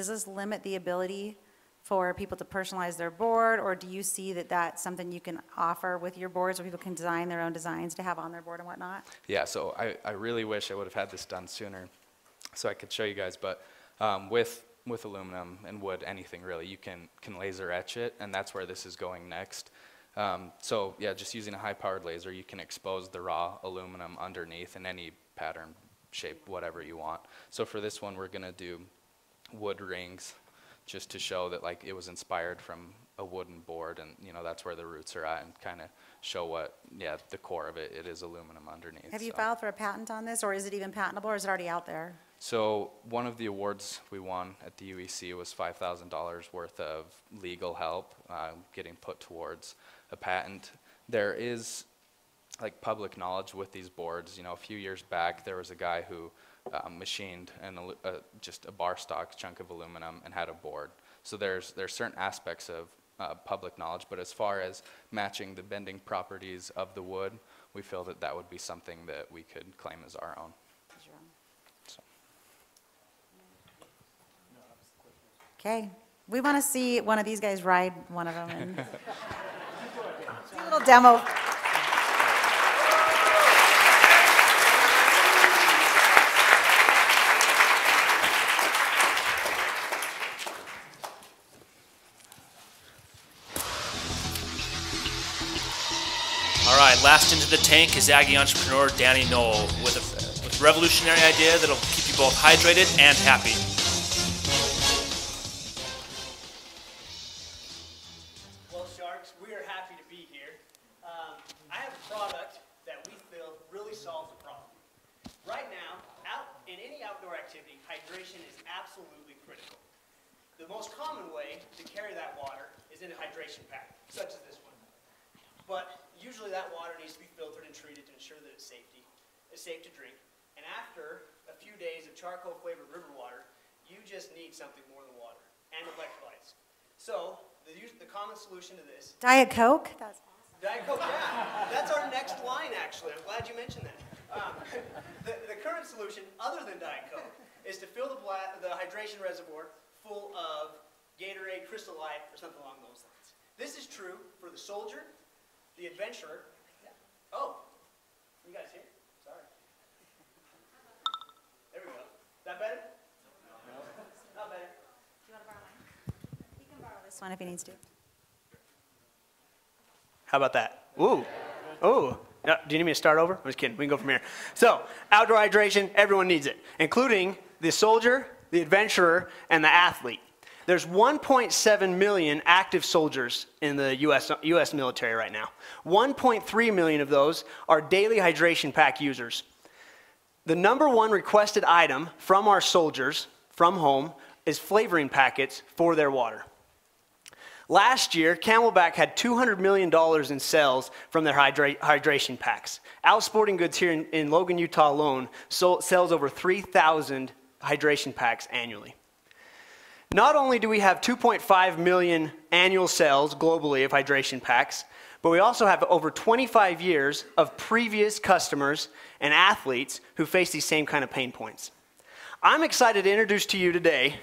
this limit the ability for people to personalize their board, or do you see that that's something you can offer with your boards where people can design their own designs to have on their board and whatnot? Yeah, so I really wish I would have had this done sooner so I could show you guys, but with aluminum and wood, anything really, you can laser etch it, and that's where this is going next. So yeah, just using a high-powered laser, you can expose the raw aluminum underneath in any pattern, shape, whatever you want. So for this one, we're gonna do wood rings, just to show that like it was inspired from a wooden board, and you know that's where the roots are at, and kind of show what, yeah, the core of it is aluminum underneath. Have you filed for a patent on this, or is it even patentable, or is it already out there? So one of the awards we won at the UEC was $5,000 worth of legal help getting put towards a patent. There is like public knowledge with these boards. You know, a few years back there was a guy who machined just a bar stock chunk of aluminum and had a board. So there's certain aspects of public knowledge, but as far as matching the bending properties of the wood, we feel that that would be something that we could claim as our own. So. Okay, we want to see one of these guys ride one of them and do a little demo. All right, last into the tank is Aggie entrepreneur Danny Knoll with a revolutionary idea that'll keep you both hydrated and happy. Well, Sharks, we are happy to be here. I have a product that we feel really solves the problem. Right now, in any outdoor activity, hydration is absolutely critical. The most common way to carry that water is in a hydration pack, such as this one. But usually that water needs to be filtered and treated to ensure that it's safe to drink. And after a few days of charcoal flavored river water, you just need something more than water and electrolytes. So the common solution to this, Diet Coke? That's awesome. Diet Coke, yeah. That's our next line, actually. I'm glad you mentioned that. The current solution, other than Diet Coke, is to fill the hydration reservoir full of Gatorade, Crystal Light, or something along those lines. This is true for the soldier, the adventurer. Oh, you guys here? Sorry. There we go. Is that better? No. Not better. Do you want to borrow mine? He can borrow this one if he needs to. How about that? Ooh. Ooh. Do you need me to start over? I'm just kidding. We can go from here. So, outdoor hydration, everyone needs it, including the soldier, the adventurer, and the athlete. There's 1.7 million active soldiers in the U.S. military right now. 1.3 million of those are daily hydration pack users. The #1 requested item from our soldiers from home is flavoring packets for their water. Last year, Camelback had $200 million in sales from their hydration packs. Out Sporting Goods here in Logan, Utah alone sells over 3,000 hydration packs annually. Not only do we have 2.5 million annual sales globally of hydration packs, but we also have over 25 years of previous customers and athletes who face these same kind of pain points. I'm excited to introduce to you today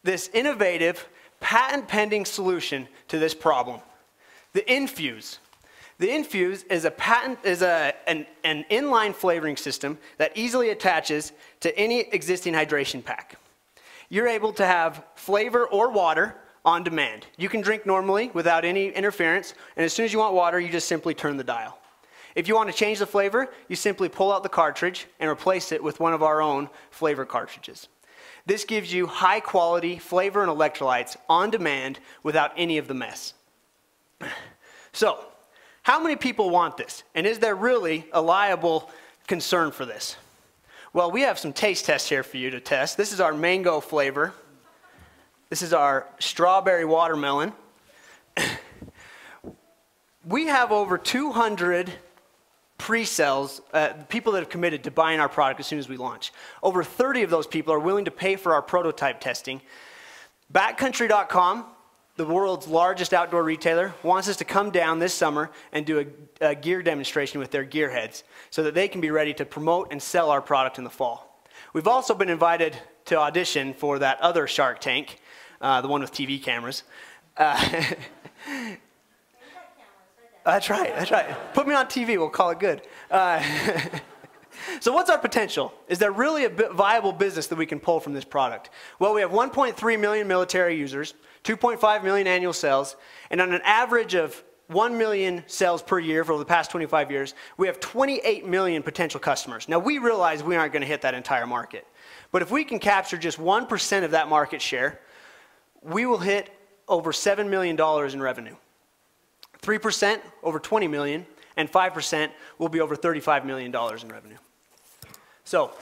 this innovative, patent-pending solution to this problem, the Infuse. The Infuse is an inline flavoring system that easily attaches to any existing hydration pack. You're able to have flavor or water on demand. You can drink normally without any interference, and as soon as you want water, you just simply turn the dial. If you want to change the flavor, you simply pull out the cartridge and replace it with one of our own flavor cartridges. This gives you high quality flavor and electrolytes on demand without any of the mess. So, how many people want this? And is there really a liable concern for this? Well, we have some taste tests here for you to test. This is our mango flavor. This is our strawberry watermelon. We have over 200 pre-sales, people that have committed to buying our product as soon as we launch. Over 30 of those people are willing to pay for our prototype testing. Backcountry.com the world's largest outdoor retailer, wants us to come down this summer and do a gear demonstration with their gearheads so that they can be ready to promote and sell our product in the fall. We've also been invited to audition for that other Shark Tank, the one with TV cameras. That's right. Put me on TV, we'll call it good. So what's our potential? Is there really a viable business that we can pull from this product? Well, we have 1.3 million military users, 2.5 million annual sales, and on an average of 1 million sales per year for the past 25 years, we have 28 million potential customers. Now, we realize we aren't going to hit that entire market. But if we can capture just 1% of that market share, we will hit over $7 million in revenue. 3%, over 20 million, and 5% will be over $35 million in revenue. So,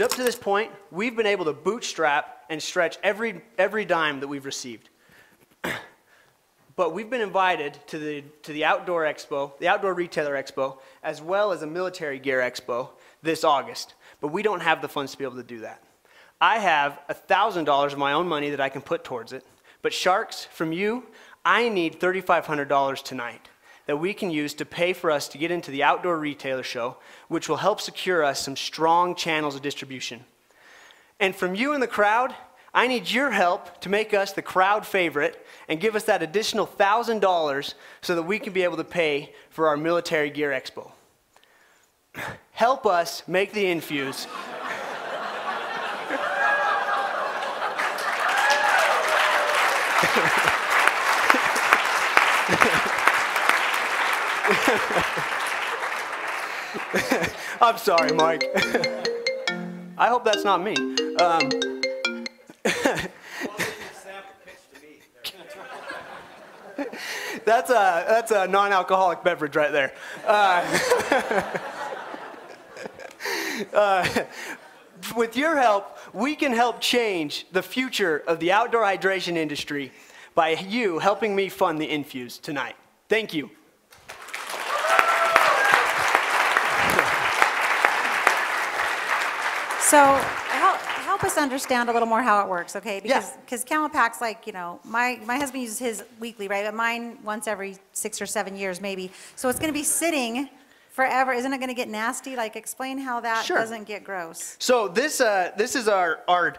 up to this point, we've been able to bootstrap and stretch every dime that we've received. But we've been invited to the Outdoor Expo, the Outdoor Retailer Expo, as well as a Military Gear Expo this August. But we don't have the funds to be able to do that. I have $1,000 of my own money that I can put towards it. But Sharks, from you, I need $3,500 tonight that we can use to pay for us to get into the Outdoor Retailer Show, which will help secure us some strong channels of distribution. And from you in the crowd, I need your help to make us the crowd favorite and give us that additional $1,000 so that we can be able to pay for our Military Gear Expo. Help us make the infuse. I'm sorry, Mike. I hope that's not me. That's a non-alcoholic beverage right there. With your help, we can help change the future of the outdoor hydration industry by you helping me fund the infuse tonight. Thank you. So help us understand a little more how it works, okay? Because CamelBak's like, you know, my husband uses his weekly, right? But mine once every 6 or 7 years maybe. So it's going to be sitting forever. Isn't it going to get nasty? Like, explain how that doesn't get gross. So this is our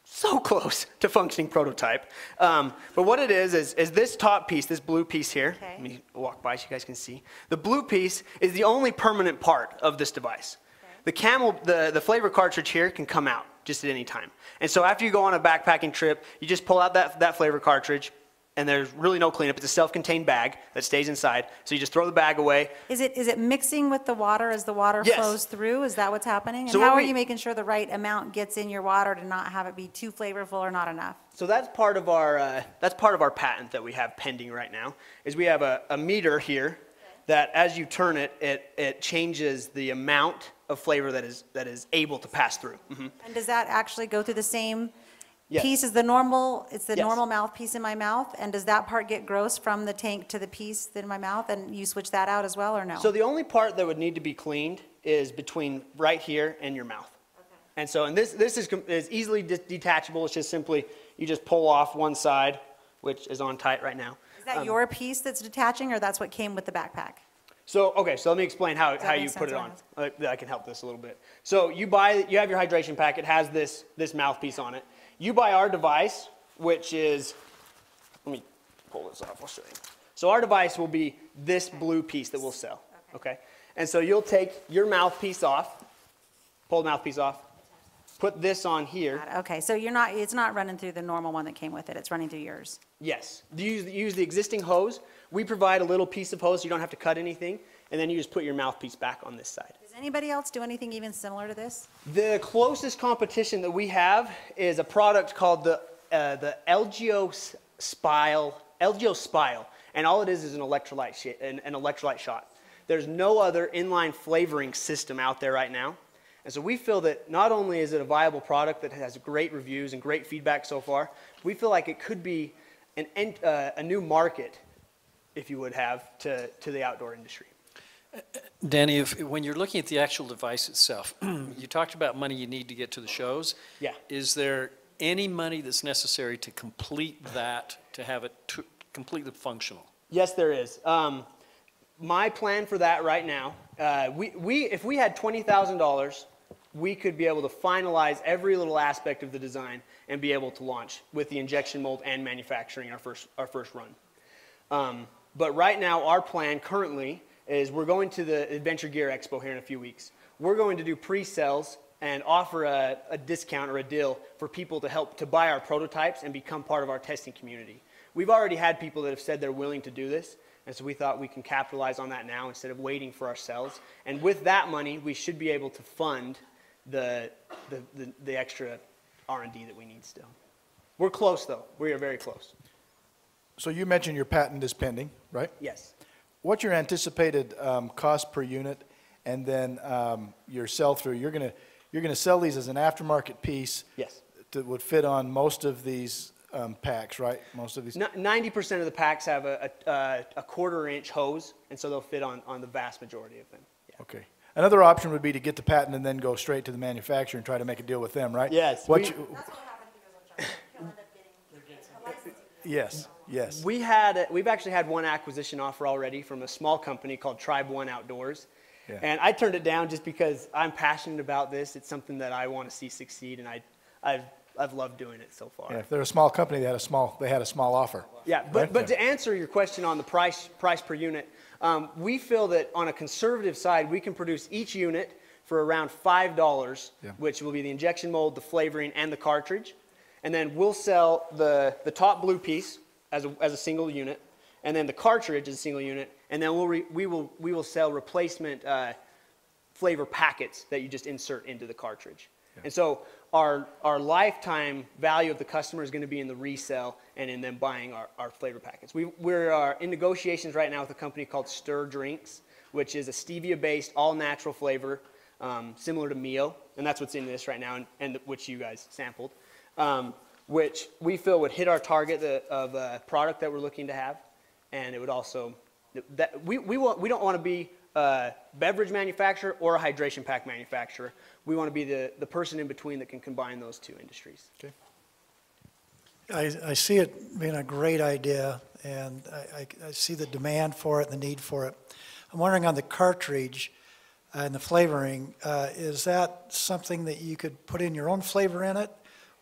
so close to functioning prototype. But what it is this top piece, this blue piece here. Okay. Let me walk by so you guys can see. The blue piece is the only permanent part of this device. The flavor cartridge here can come out just at any time. And so after you go on a backpacking trip, you just pull out that flavor cartridge, and there's really no cleanup. It's a self-contained bag that stays inside. So you just throw the bag away. Is it mixing with the water as the water flows through? Is that what's happening? And so how are you making sure the right amount gets in your water to not have it be too flavorful or not enough? So that's part of our patent that we have pending right now. Is we have a meter here that as you turn it, it changes the amount of flavor that is able to pass through. Mm-hmm. And does that actually go through the same piece as the normal? It's the normal mouthpiece in my mouth, and does that part get gross from the tank to the piece in my mouth, and you switch that out as well, or no? So the only part that would need to be cleaned is between right here and your mouth. Okay. And so, and this is easily detachable. It's just simply you just pull off one side, which is on tight right now. Is that your piece that's detaching, or that's what came with the backpack? So, okay, so let me explain how you put it on. I can help this a little bit. So you have your hydration pack. It has this mouthpiece on it. You buy our device, which is, let me pull this off, I'll show you. So our device will be this blue piece that we'll sell, okay? And so you'll take your mouthpiece off, pull the mouthpiece off, put this on here. Okay, so it's not running through the normal one that came with it, it's running through yours. Yes, you use the existing hose. We provide a little piece of hose so you don't have to cut anything, and then you just put your mouthpiece back on this side. Does anybody else do anything even similar to this? The closest competition that we have is a product called the LGO Spile, and all it is an electrolyte shot. There's no other inline flavoring system out there right now. And so we feel that not only is it a viable product that has great reviews and great feedback so far, we feel like it could be a new market, if you would have, to the outdoor industry. Danny, when you're looking at the actual device itself, you talked about money you need to get to the shows. Yeah. Is there any money that's necessary to complete that, to have it completely functional? Yes, there is. My plan for that right now, if we had $20,000, we could be able to finalize every little aspect of the design and be able to launch with the injection mold and manufacturing our first run. But right now, our plan currently is we're going to the Adventure Gear Expo here in a few weeks. We're going to do pre-sales and offer a discount or a deal for people to help to buy our prototypes and become part of our testing community. We've already had people that have said they're willing to do this, and so we thought we can capitalize on that now instead of waiting for ourselves. And with that money, we should be able to fund the extra R&D that we need still. We're close, though. We are very close. So you mentioned your patent is pending, right? Yes. What's your anticipated cost per unit, and then your sell-through? You're gonna sell these as an aftermarket piece. Yes. That would fit on most of these packs, right? Most of these. 90% of the packs have a quarter-inch hose, and so they'll fit on the vast majority of them. Yeah. Okay. Another option would be to get the patent and then go straight to the manufacturer and try to make a deal with them, right? Yes. That's what happened here. He'll end up getting a licensing. Yes. Yes. We've actually had one acquisition offer already from a small company called Tribe One Outdoors. Yeah. And I turned it down just because I'm passionate about this. It's something that I want to see succeed, and I've loved doing it so far. Yeah, if they're a small company, they had a small offer. Yeah, but to answer your question on the price per unit, we feel that on a conservative side, we can produce each unit for around $5, which will be the injection mold, the flavoring, and the cartridge. And then we'll sell the top blue piece as a single unit, and then the cartridge as a single unit, and then we will sell replacement flavor packets that you just insert into the cartridge. Yeah. And so our lifetime value of the customer is going to be in the resale and in them buying our flavor packets. We're in negotiations right now with a company called Stir Drinks, which is a stevia-based, all-natural flavor, similar to Mio, and that's what's in this right now, and which you guys sampled, which we feel would hit our target of product that we're looking to have, and it would also, we don't want to be a beverage manufacturer or a hydration pack manufacturer. We want to be the person in between that can combine those two industries. Okay. I see it being a great idea, and I see the demand for it, the need for it. I'm wondering on the cartridge and the flavoring, is that something that you could put in your own flavor in it,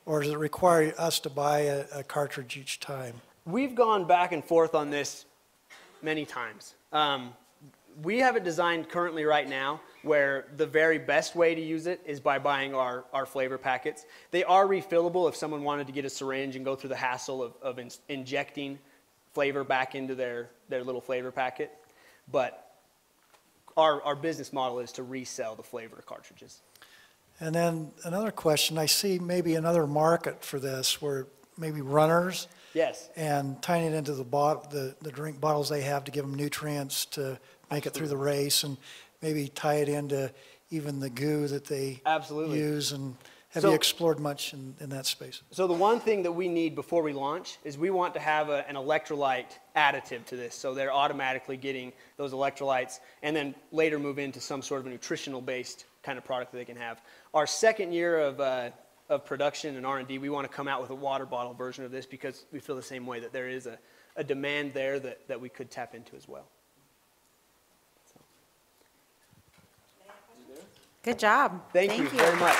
or does it require us to buy a cartridge each time? We've gone back and forth on this many times. We have it designed currently right now where the very best way to use it is by buying our flavor packets. They are refillable if someone wanted to get a syringe and go through the hassle of injecting flavor back into their little flavor packet. But our business model is to resell the flavor cartridges. And then another question, I see maybe another market for this where maybe runners. Yes. And tying it into the drink bottles they have to give them nutrients to make it through the race, and maybe tie it into even the goo that they use. And have you explored much in that space? So the one thing that we need before we launch is we want to have an electrolyte additive to this, so they're automatically getting those electrolytes, and then later move into some sort of a nutritional-based kind of product that they can have. Our second year of production and R&D, we want to come out with a water bottle version of this because we feel the same way that there is a demand there that we could tap into as well. So. Good job. Thank you very much.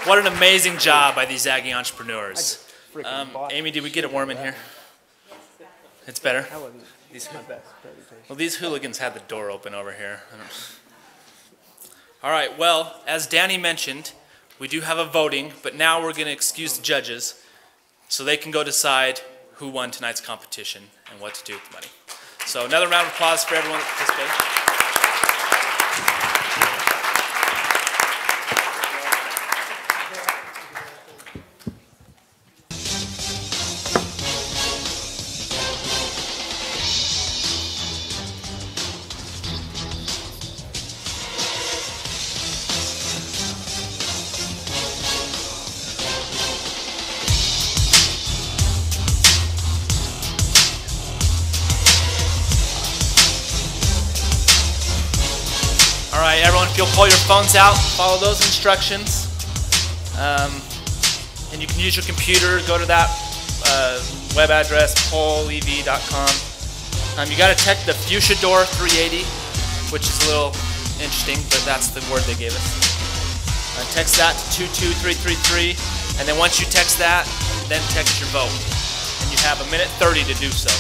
What an amazing job by these Aggie entrepreneurs. Amy, did we get it warm in here? It's better? Well, these hooligans had the door open over here. All right, well, as Danny mentioned, we do have a voting, but now we're going to excuse the judges so they can go decide who won tonight's competition and what to do with the money. So another round of applause for everyone that participated. If you'll pull your phones out, follow those instructions. And you can use your computer, go to that web address, pollev.com. You got to text the Fuchsia Door 380, which is a little interesting, but that's the word they gave us. Text that to 22333, and then once you text that, then text your vote. And you have 1:30 to do so.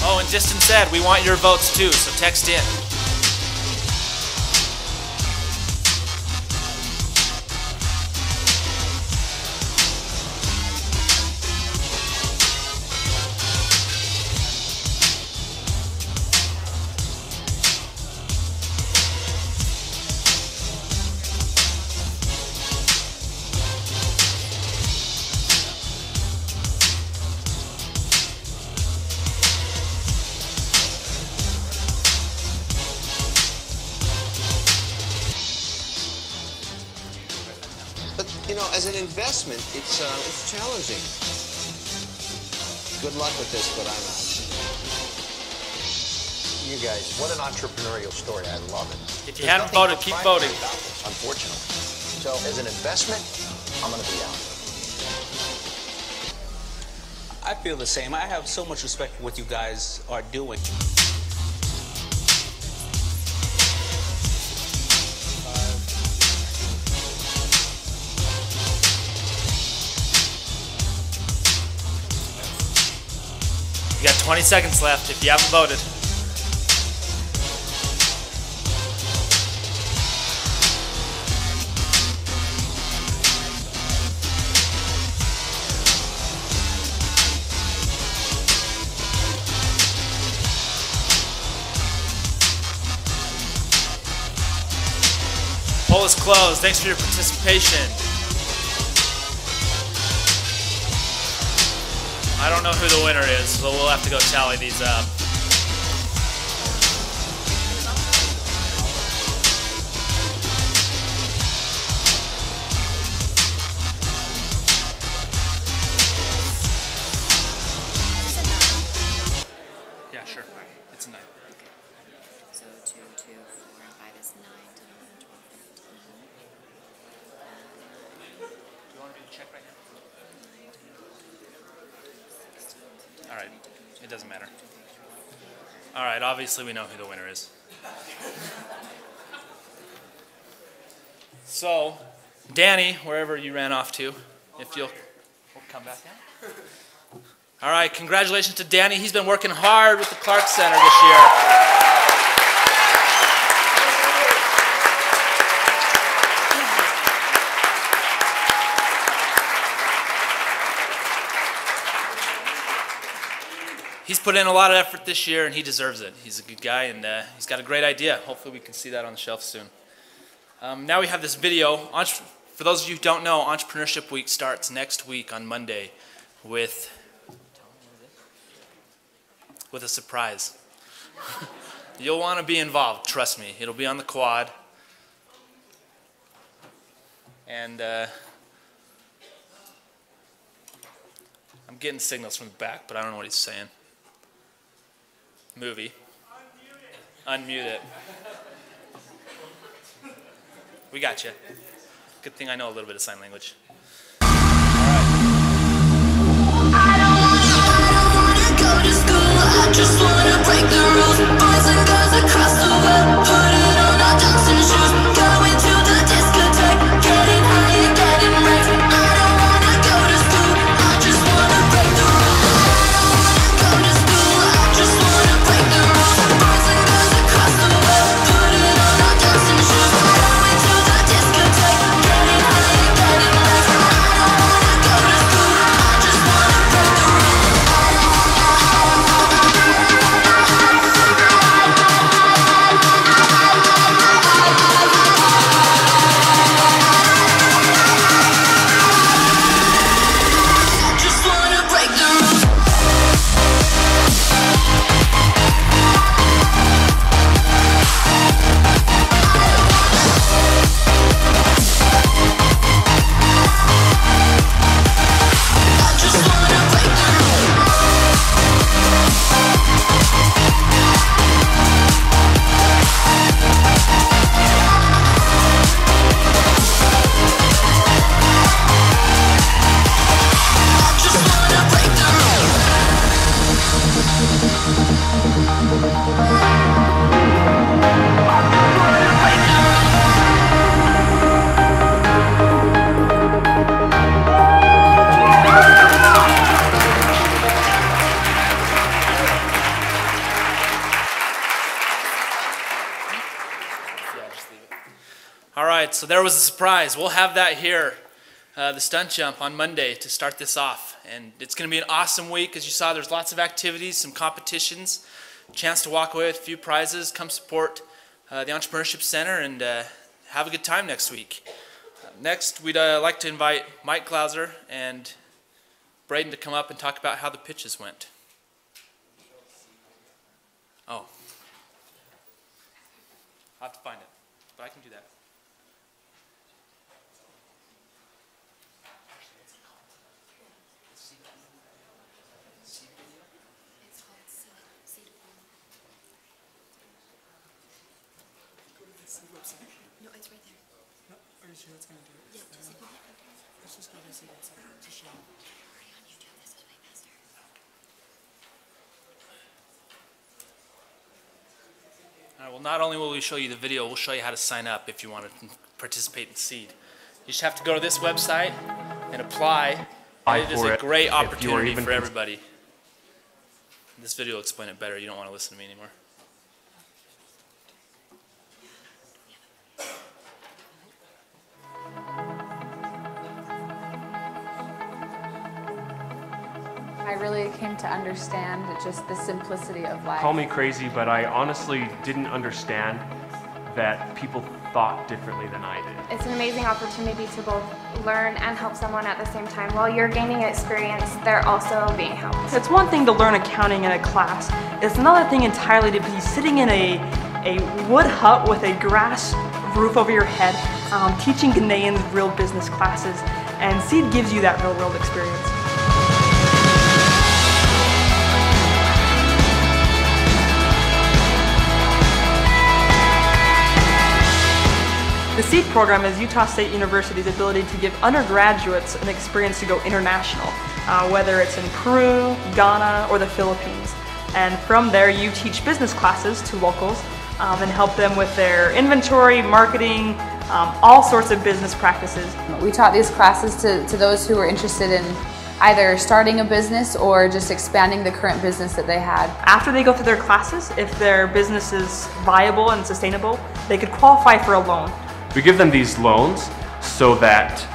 Oh, and Distant said, we want your votes too, so text in. As an investment, it's challenging. Good luck with this, but I'm out. You guys, what an entrepreneurial story. I love it. If you haven't voted, keep voting. Unfortunately. So as an investment, I'm going to be out. I feel the same. I have so much respect for what you guys are doing. You got 20 seconds left if you haven't voted. Poll is closed. Thanks for your participation. I don't know who the winner is, so we'll have to go tally these up. Yeah, sure. It's a 9. So 2, 2, 4, and 5 is 9, 10, 11, 12, 13. Do you want me to check right now? All right, it doesn't matter. All right, obviously we know who the winner is. So, Danny, wherever you ran off to, if you'll come back down. All right, congratulations to Danny. He's been working hard with the Clark Center this year. He's put in a lot of effort this year, and he deserves it. He's a good guy, and he's got a great idea. Hopefully we can see that on the shelf soon. Now we have this video. For those of you who don't know, Entrepreneurship Week starts next week on Monday with a surprise. You'll want to be involved, trust me. It'll be on the quad. And I'm getting signals from the back, but I don't know what he's saying. Movie. Unmute it. We got you. Good thing I know a little bit of sign language. I just wanna break the rules. Boys and girls across the world, putting on our dancing shoes, going to the discotheque, getting high and getting wrecked. I don't wanna go to school, I just wanna break the rules. I don't wanna go to school, I just wanna break the rules. Boys and girls across the world, putting on our dancing shoes, going to the discotheque, getting high and getting wrecked. right, so there was a surprise. We'll have that here, the stunt jump on Monday to start this off. And it's going to be an awesome week. As you saw, there's lots of activities, some competitions, chance to walk away with a few prizes. Come support the Entrepreneurship Center and have a good time next week. Next, we'd like to invite Mike Glauser and Braden to come up and talk about how the pitches went. Oh. I'll have to find it, but I can do that. No, it's right there. No, are you sure it's going to do it? Yeah, just if you hit enter. Let's just go to the seed website to show. Hurry on YouTube, this is way faster. All right, well, not only will we show you the video, we'll show you how to sign up if you want to participate in Seed. You just have to go to this website and apply. And it is a great opportunity for everybody. This video will explain it better. You don't want to listen to me anymore. I really came to understand just the simplicity of life. Call me crazy, but I honestly didn't understand that people thought differently than I did. It's an amazing opportunity to both learn and help someone at the same time. While you're gaining experience, they're also being helped. It's one thing to learn accounting in a class. It's another thing entirely to be sitting in a wood hut with a grass roof over your head, teaching Ghanaians real business classes, and Seed gives you that real world experience. The SEED program is Utah State University's ability to give undergraduates an experience to go international, whether it's in Peru, Ghana, or the Philippines. And from there, you teach business classes to locals and help them with their inventory, marketing, all sorts of business practices. We taught these classes to those who were interested in either starting a business or just expanding the current business that they had. After they go through their classes, if their business is viable and sustainable, they could qualify for a loan. We give them these loans so that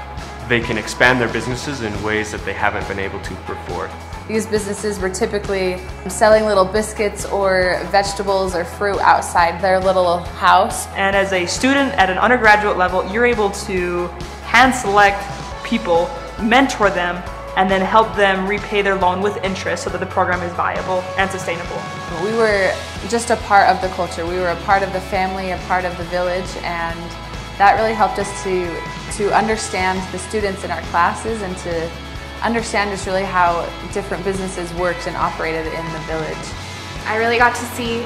they can expand their businesses in ways that they haven't been able to before. These businesses were typically selling little biscuits or vegetables or fruit outside their little house. And as a student at an undergraduate level, you're able to hand select people, mentor them, and then help them repay their loan with interest so that the program is viable and sustainable. We were just a part of the culture. We were a part of the family, a part of the village, and that really helped us to understand the students in our classes and to understand just really how different businesses worked and operated in the village. I really got to see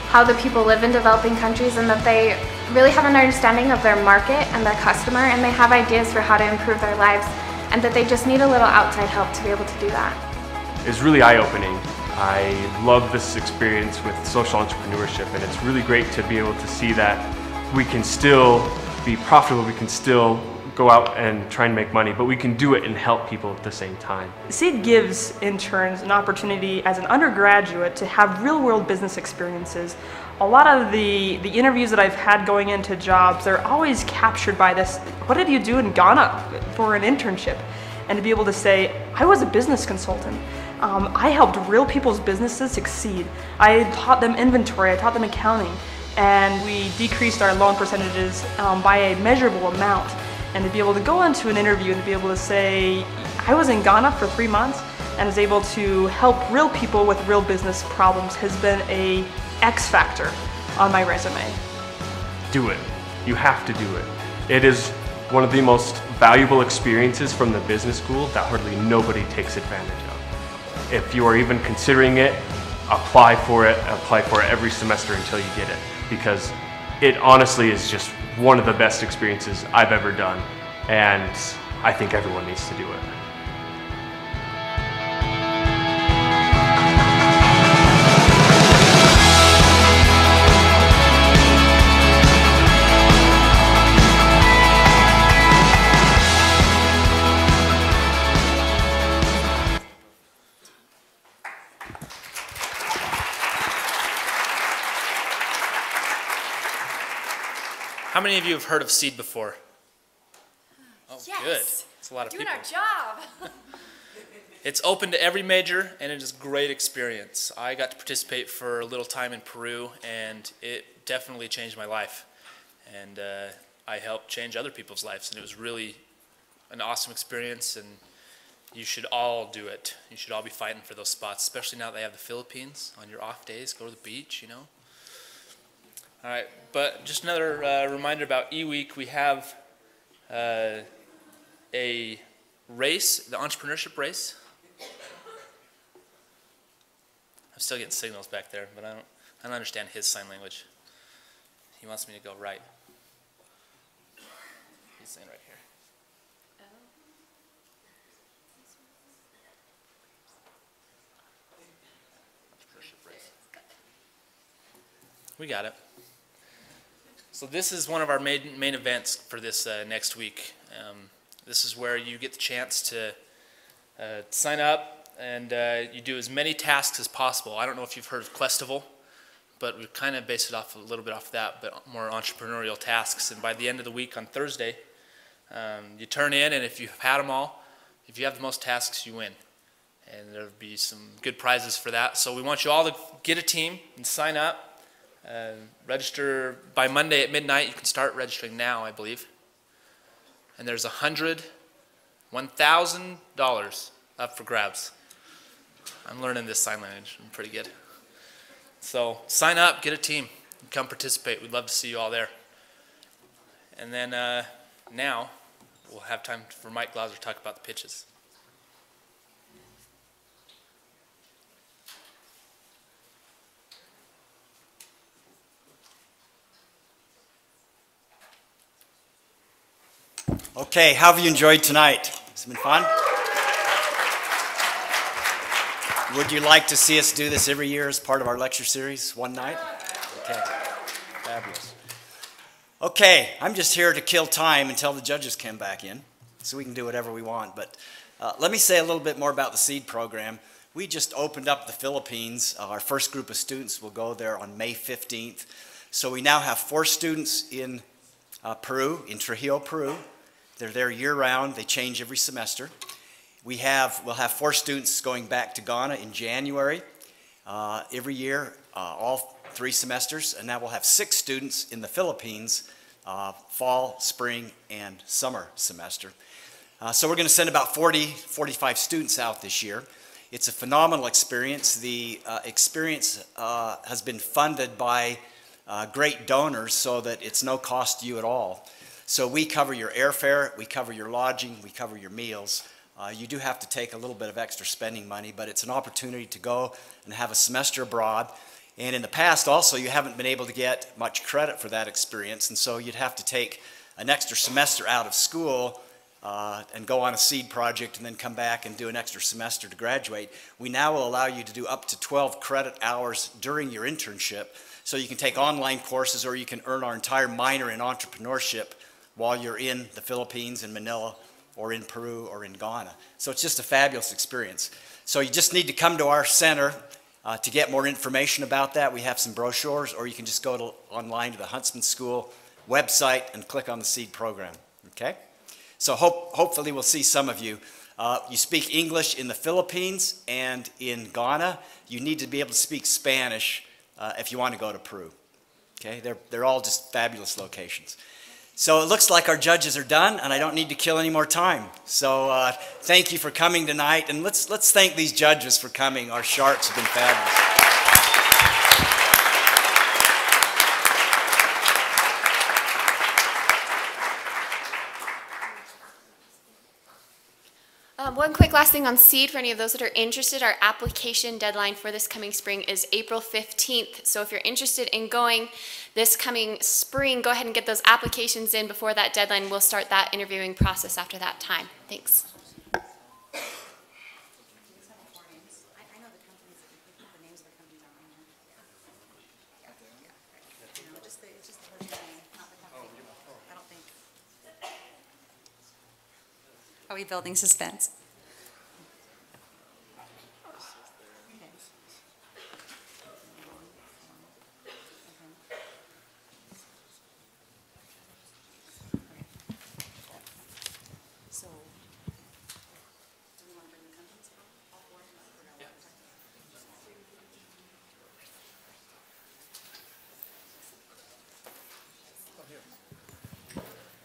how the people live in developing countries and that they really have an understanding of their market and their customer, and they have ideas for how to improve their lives, and that they just need a little outside help to be able to do that. It's really eye-opening. I love this experience with social entrepreneurship, and it's really great to be able to see that we can still be profitable, we can still go out and try and make money, but we can do it and help people at the same time. SEED gives interns an opportunity as an undergraduate to have real-world business experiences. A lot of the interviews that I've had going into jobs, they're always captured by this, what did you do in Ghana for an internship? And to be able to say, I was a business consultant. I helped real people's businesses succeed. I taught them inventory, I taught them accounting, and we decreased our loan percentages by a measurable amount. And to be able to go into an interview and to be able to say, I was in Ghana for 3 months and was able to help real people with real business problems has been a X factor on my resume. Do it. You have to do it. It is one of the most valuable experiences from the business school that hardly nobody takes advantage of. If you are even considering it, apply for it every semester until you get it, because it honestly is just one of the best experiences I've ever done, and I think everyone needs to do it. How many of you have heard of SEED before? Oh, Yes. good. It's a lot of Doing people. our job. It's open to every major, and it is a great experience. I got to participate for a little time in Peru, and it definitely changed my life. And I helped change other people's lives, and it was really an awesome experience, and you should all do it. You should all be fighting for those spots, especially now that they have the Philippines. On your off days, go to the beach, you know. All right, but just another reminder about eWeek. We have a race, the entrepreneurship race. I'm still getting signals back there, but I don't understand his sign language. He wants me to go right. He's saying right here. We got it. So this is one of our main events for this next week. This is where you get the chance to sign up, and you do as many tasks as possible. I don't know if you've heard of Questival, but we've kind of based it off a little bit off that, but more entrepreneurial tasks. And by the end of the week on Thursday, you turn in, and if you've had them all, if you have the most tasks, you win. And there'll be some good prizes for that. So we want you all to get a team and sign up. Register by Monday at midnight. You can start registering now, I believe. And there's $1,000 up for grabs. I'm learning this sign language. I'm pretty good. So sign up, get a team, and come participate. We'd love to see you all there. And then now we'll have time for Mike Glauser to talk about the pitches. Okay, how have you enjoyed tonight? Has it been fun? Would you like to see us do this every year as part of our lecture series, one night? Okay, fabulous. Okay, I'm just here to kill time until the judges come back in, so we can do whatever we want. But let me say a little bit more about the SEED program. We just opened up the Philippines. Our first group of students will go there on May 15th. So we now have 4 students in Peru, in Trujillo, Peru. They're there year-round. They change every semester. We'll have 4 students going back to Ghana in January every year, all 3 semesters. And now we'll have 6 students in the Philippines, fall, spring, and summer semester. So we're going to send about 45 students out this year. It's a phenomenal experience. The experience has been funded by great donors so that it's no cost to you at all. So we cover your airfare, we cover your lodging, we cover your meals. You do have to take a little bit of extra spending money, but it's an opportunity to go and have a semester abroad. And in the past also, you haven't been able to get much credit for that experience, and so you'd have to take an extra semester out of school and go on a SEED project and then come back and do an extra semester to graduate. We now will allow you to do up to 12 credit hours during your internship, so you can take online courses or you can earn our entire minor in entrepreneurship while you're in the Philippines, in Manila, or in Peru, or in Ghana. So it's just a fabulous experience. So you just need to come to our center to get more information about that. We have some brochures, or you can just go online to the Huntsman School website and click on the SEED program, okay? So hopefully we'll see some of you. You speak English in the Philippines and in Ghana. You need to be able to speak Spanish if you want to go to Peru, okay? They're all just fabulous locations. So it looks like our judges are done, and I don't need to kill any more time. So thank you for coming tonight, and let's thank these judges for coming. Our sharks have been fabulous. One quick last thing on SEED for any of those that are interested. Our application deadline for this coming spring is April 15th. So if you're interested in going this coming spring, go ahead and get those applications in before that deadline. We'll start that interviewing process after that time. Thanks. Are we building suspense?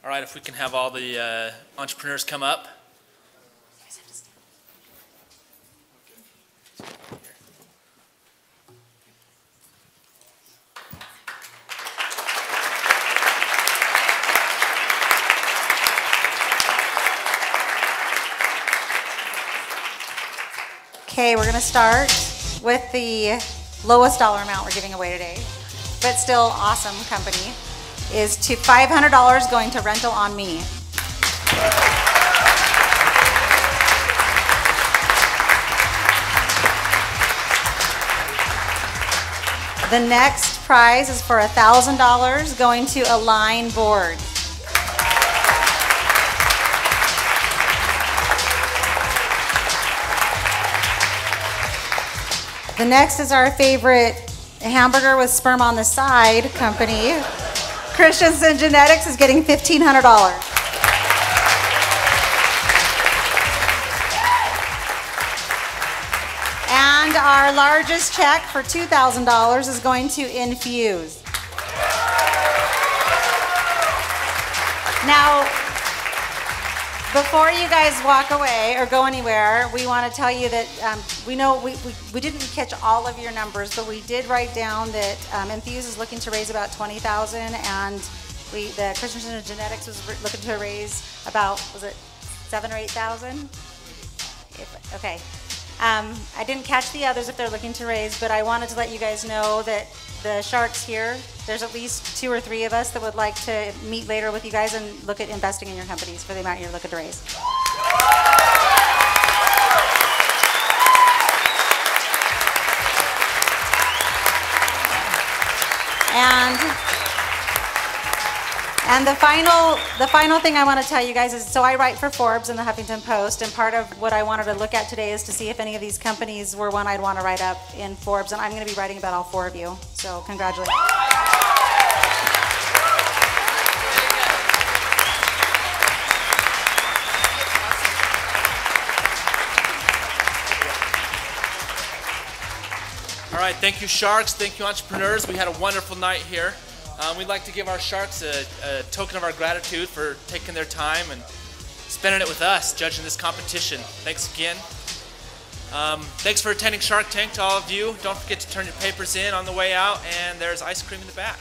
All right, if we can have all the entrepreneurs come up. Okay, we're going to start with the lowest dollar amount we're giving away today, but still awesome company, is to $500 going to Rental on Me. The next prize is for $1,000 going to Align Board. The next is our favorite hamburger with sperm on the side company. Christensen Genetics is getting $1,500. And our largest check for $2,000 is going to Infuse. Now, before you guys walk away or go anywhere, we want to tell you that we know we didn't catch all of your numbers, but we did write down that Infuse is looking to raise about $20,000, and the Christensen Genetics was looking to raise about, was it $7,000 or $8,000? Okay. I didn't catch the others if they're looking to raise, but I wanted to let you guys know that the sharks here, there's at least 2 or 3 of us that would like to meet later with you guys and look at investing in your companies for the amount you're looking to raise. And the final thing I want to tell you guys is, so I write for Forbes and the Huffington Post, and part of what I wanted to look at today is to see if any of these companies were one I'd want to write up in Forbes, and I'm going to be writing about all 4 of you, so congratulations. All right, thank you, Sharks. Thank you, entrepreneurs. We had a wonderful night here. We'd like to give our Sharks a token of our gratitude for taking their time and spending it with us, judging this competition. Thanks again. Thanks for attending Shark Tank to all of you. Don't forget to turn your papers in on the way out, and there's ice cream in the back.